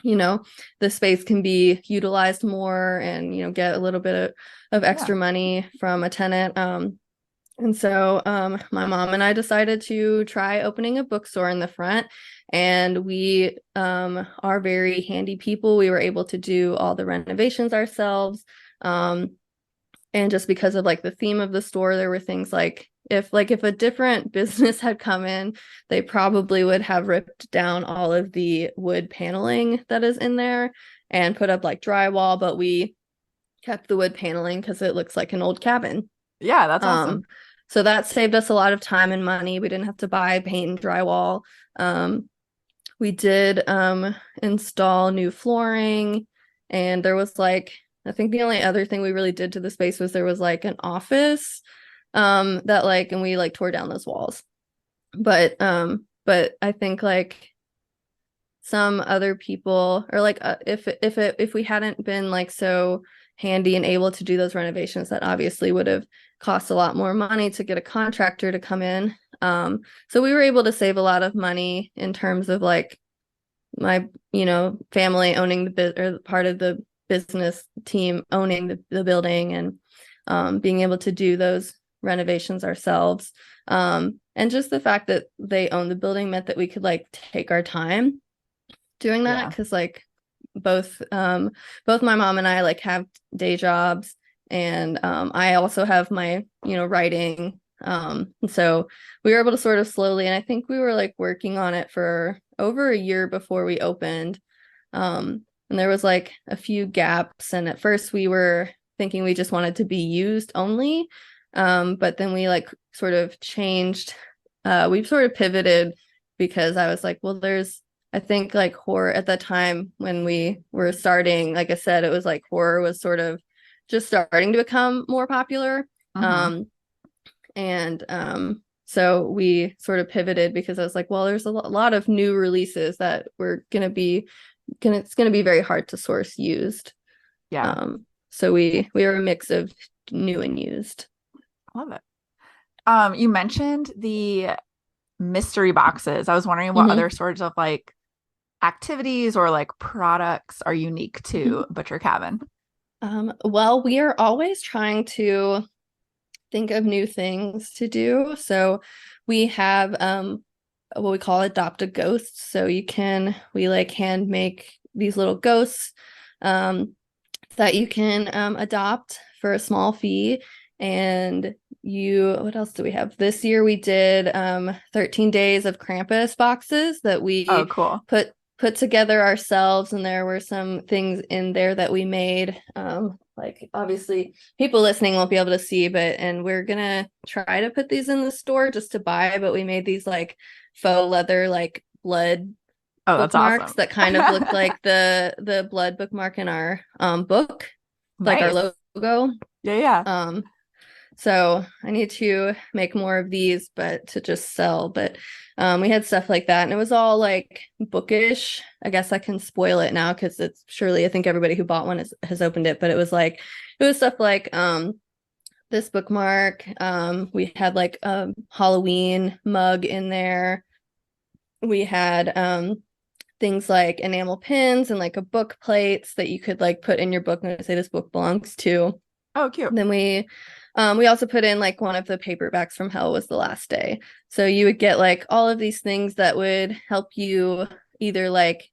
the space can be utilized more and, get a little bit of extra money from a tenant. And so my mom and I decided to try opening a bookstore in the front, and we are very handy people. We were able to do all the renovations ourselves. And just because of like the theme of the store, there were things like if a different business had come in, they probably would have ripped down all of the wood paneling that is in there and put up like drywall, but we kept the wood paneling because it looks like an old cabin. Yeah, that's awesome. So that saved us a lot of time and money. We didn't have to buy paint and drywall. We did install new flooring, and there was like, I think the only other thing we really did to the space was there was like an office that like, and we like tore down those walls. But I think like some other people, or like if we hadn't been like so handy and able to do those renovations, that obviously would have cost a lot more money to get a contractor to come in. So we were able to save a lot of money in terms of like my family owning or part of the business team owning the building, and being able to do those renovations ourselves. And just the fact that they own the building meant that we could like take our time doing that, because like both my mom and I like have day jobs, and I also have my writing, so we were able to sort of slowly, and I think we were like working on it for over a year before we opened, and there was like a few gaps, and at first we were thinking we just wanted to be used only, but then we like sort of changed, we've sort of pivoted, because I was like, well, I think like horror at that time when we were starting, like I said, it was like horror was sort of just starting to become more popular. So we sort of pivoted, because I was like, well, there's a lot of new releases that it's going to be very hard to source used. So we are a mix of new and used. I love it. You mentioned the mystery boxes. I was wondering what other sorts of like activities or like products are unique to Butcher Cabin. Well, we are always trying to think of new things to do. So we have what we call adopt a ghost. So we like hand make these little ghosts that you can adopt for a small fee. And what else do we have? This year we did 13 days of Krampus boxes that we cool. put together ourselves, and there were some things in there that we made. Like obviously people listening won't be able to see, and we're gonna try to put these in the store just to buy, but we made these like faux leather like blood bookmarks awesome. that kind of looked like the blood bookmark in our book, like our logo. Yeah. So I need to make more of these, but to just sell. But we had stuff like that, and it was all like bookish. I guess I can spoil it now because it's surely, I think everybody who bought one has opened it. But it was stuff like this bookmark. We had like a Halloween mug in there. We had things like enamel pins and like a book plates that you could like put in your book and say this book belongs to. Oh, cute. Then we also put in like one of the paperbacks from Hell Was the Last Day. So you would get like all of these things that would help you either like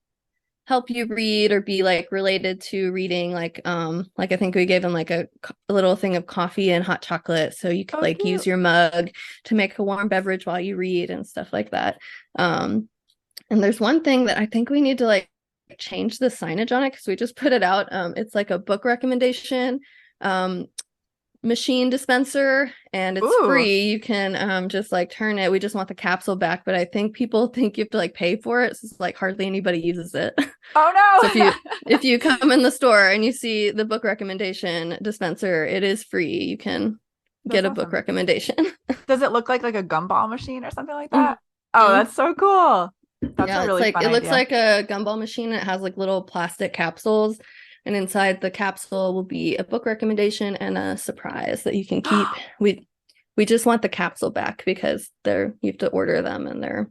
help you read or be like related to reading. Like I think we gave them like a little thing of coffee and hot chocolate. So you could cute. use your mug to make a warm beverage while you read and stuff like that. And there's one thing that I think we need to like change the signage on it because we just put it out. It's like a book recommendation machine dispenser, and it's free. You can just like turn it. We just want the capsule back, but I think people think you have to like pay for it. So it's like hardly anybody uses it. Oh no. So if you come in the store and you see the book recommendation dispenser, it is free. You can get a book recommendation. Does it look like a gumball machine or something like that? Oh, that's so cool. That's a really fun idea. It looks like a gumball machine. It has like little plastic capsules, and inside the capsule will be a book recommendation and a surprise that you can keep. We just want the capsule back because you have to order them and they're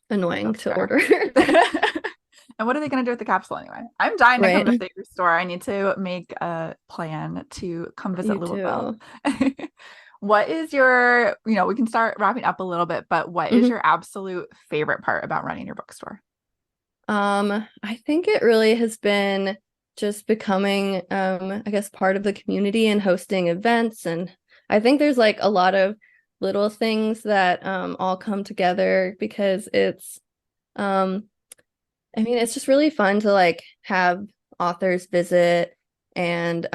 annoying to order. And what are they going to do with the capsule anyway? I'm dying to come to your store. I need to make a plan to come visit Louisville. What is your, we can start wrapping up a little bit, but what is your absolute favorite part about running your bookstore? I think it really has been just becoming, I guess, part of the community and hosting events. And I think there's like a lot of little things that all come together because it's, it's just really fun to like have authors visit. And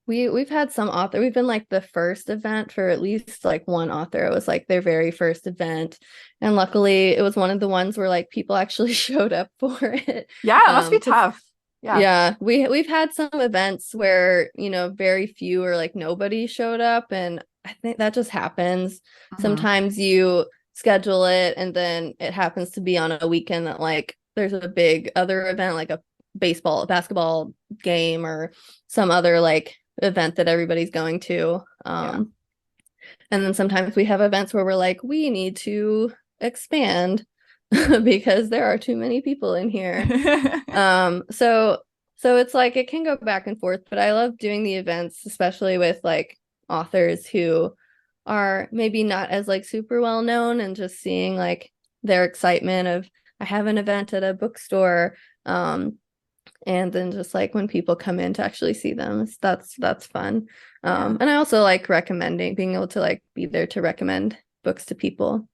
we've had some author. We've been like the first event for at least like one author. It was like their very first event. And luckily it was one of the ones where like people actually showed up for it. Yeah, it must be tough. Yeah, we've had some events where, very few or like nobody showed up. And I think that just happens. Sometimes you schedule it and then it happens to be on a weekend that like there's a big other event, like a basketball game or some other like event that everybody's going to. And then sometimes we have events where we're like, we need to expand because there are too many people in here. So it's like it can go back and forth, but I love doing the events, especially with like authors who are maybe not as like super well known, and just seeing like their excitement of I have an event at a bookstore. And then just like when people come in to actually see them, that's fun. And I also like being able to like be there to recommend books to people.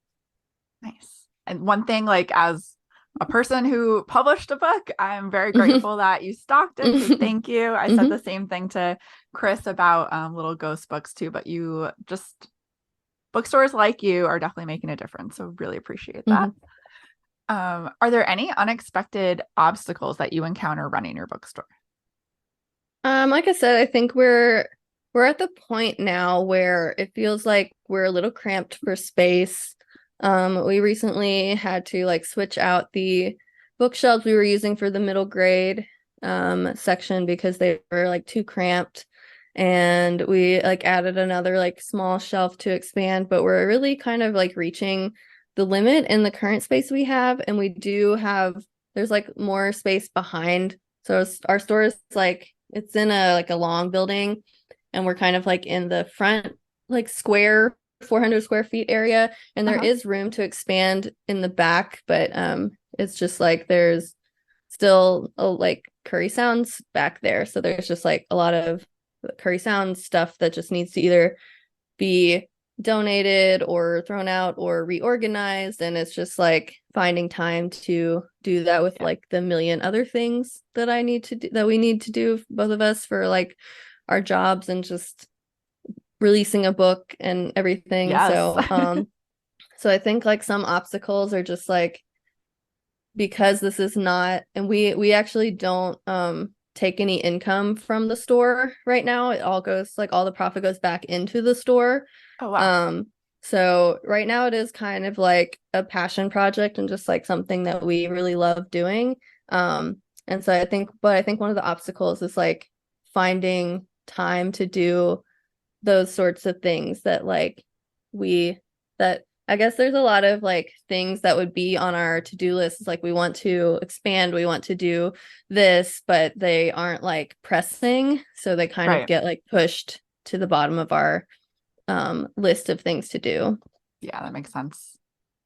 Nice. And one thing, like as a person who published a book, I'm very grateful that you stocked it. So thank you. I said the same thing to Chris about little ghost books too, but bookstores like you are definitely making a difference. So really appreciate that. Are there any unexpected obstacles that you encounter running your bookstore? Like I said, I think we're at the point now where it feels like we're a little cramped for space. We recently had to like switch out the bookshelves we were using for the middle grade section because they were like too cramped, and we like added another like small shelf to expand, but we're really kind of like reaching the limit in the current space we have. And we do have, there's like more space behind. So our store is like, it's in a long building, and we're kind of like in the front, like square 400 square feet area. And there is room to expand in the back, but it's just like, there's still like Curry Sounds back there. So there's just like a lot of Curry Sound stuff that just needs to either be donated or thrown out or reorganized, and it's just like finding time to do that with like the million other things that I need to do, that we need to do, both of us, for like our jobs and just releasing a book and everything. So so I think like some obstacles are just like, because this is not, and we actually don't take any income from the store right now. It all goes, like, all the profit goes back into the store. Oh wow. So right now it is kind of like a passion project and just like something that we really love doing. And so I think one of the obstacles is like finding time to do those sorts of things that like that I guess there's a lot of like things that would be on our to-do list. It's like, we want to expand, we want to do this, but they aren't like pressing. So they kind of get like pushed to the bottom of our list of things to do. Yeah, that makes sense.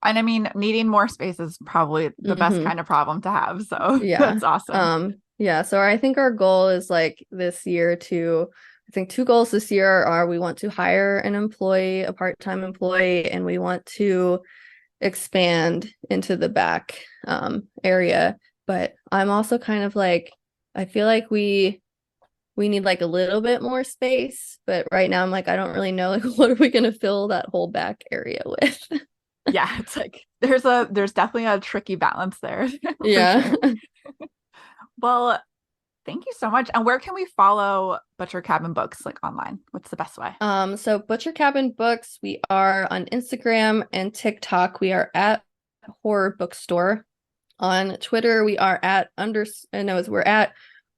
And I mean, needing more space is probably the best kind of problem to have. So yeah, that's awesome. Yeah. So I think our goal is like this year to, I think 2 goals this year are, we want to hire an employee, a part-time employee, and we want to expand into the back area. But I'm also kind of like, I feel like we need like a little bit more space, but right now I'm like, I don't really know, like, what are we going to fill that whole back area with? Yeah, it's like there's definitely a tricky balance there. Yeah. Sure. Well, thank you so much. And where can we follow Butcher Cabin Books, like online? What's the best way? So Butcher Cabin Books, we are on Instagram and TikTok. We are at Horror Bookstore. On Twitter, we are at we're at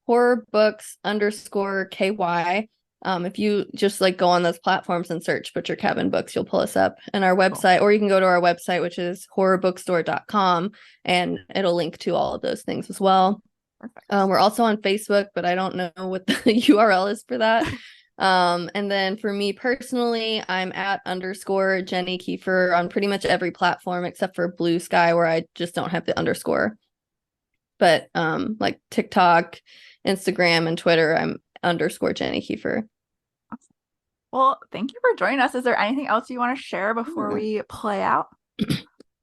Horror Books _KY. If you just like go on those platforms and search Butcher Cabin Books, you'll pull us up. And our website, or you can go to our website, which is horrorbookstore.com, and it'll link to all of those things as well. Perfect. We're also on Facebook, but I don't know what the URL is for that. And then for me personally, I'm at _Jenny Kiefer on pretty much every platform except for Blue Sky, where I just don't have the underscore. But like TikTok, Instagram, and Twitter, I'm _Jenny Kiefer. Awesome. Well, thank you for joining us. Is there anything else you want to share before we play out?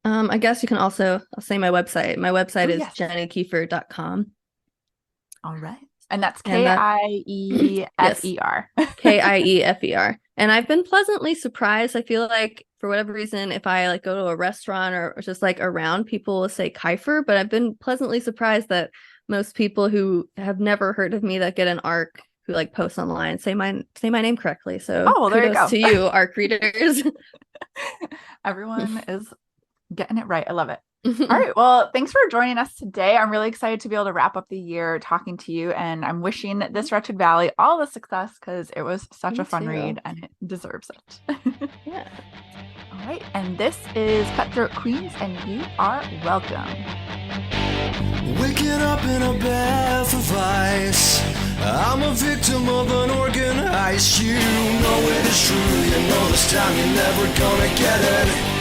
I guess you can also, I'll say my website. My website is jennykiefer.com. All right. And that's Kiefer. Kiefer. And I've been pleasantly surprised. I feel like for whatever reason, if I like go to a restaurant or just like around, people will say Kiefer, but I've been pleasantly surprised that most people who have never heard of me that get an ARC, who like post online, say my name correctly. So there you go. To you, ARC readers. Everyone is getting it right. I love it. All right. Well, thanks for joining us today. I'm really excited to be able to wrap up the year talking to you, and I'm wishing this Wretched Valley all the success because it was such a fun read and it deserves it. Yeah. All right. And this is Cutthroat Queens, and you are welcome. Waking up in a bath of ice, I'm a victim of an organized. You know it is true, you know this time you're never gonna get it.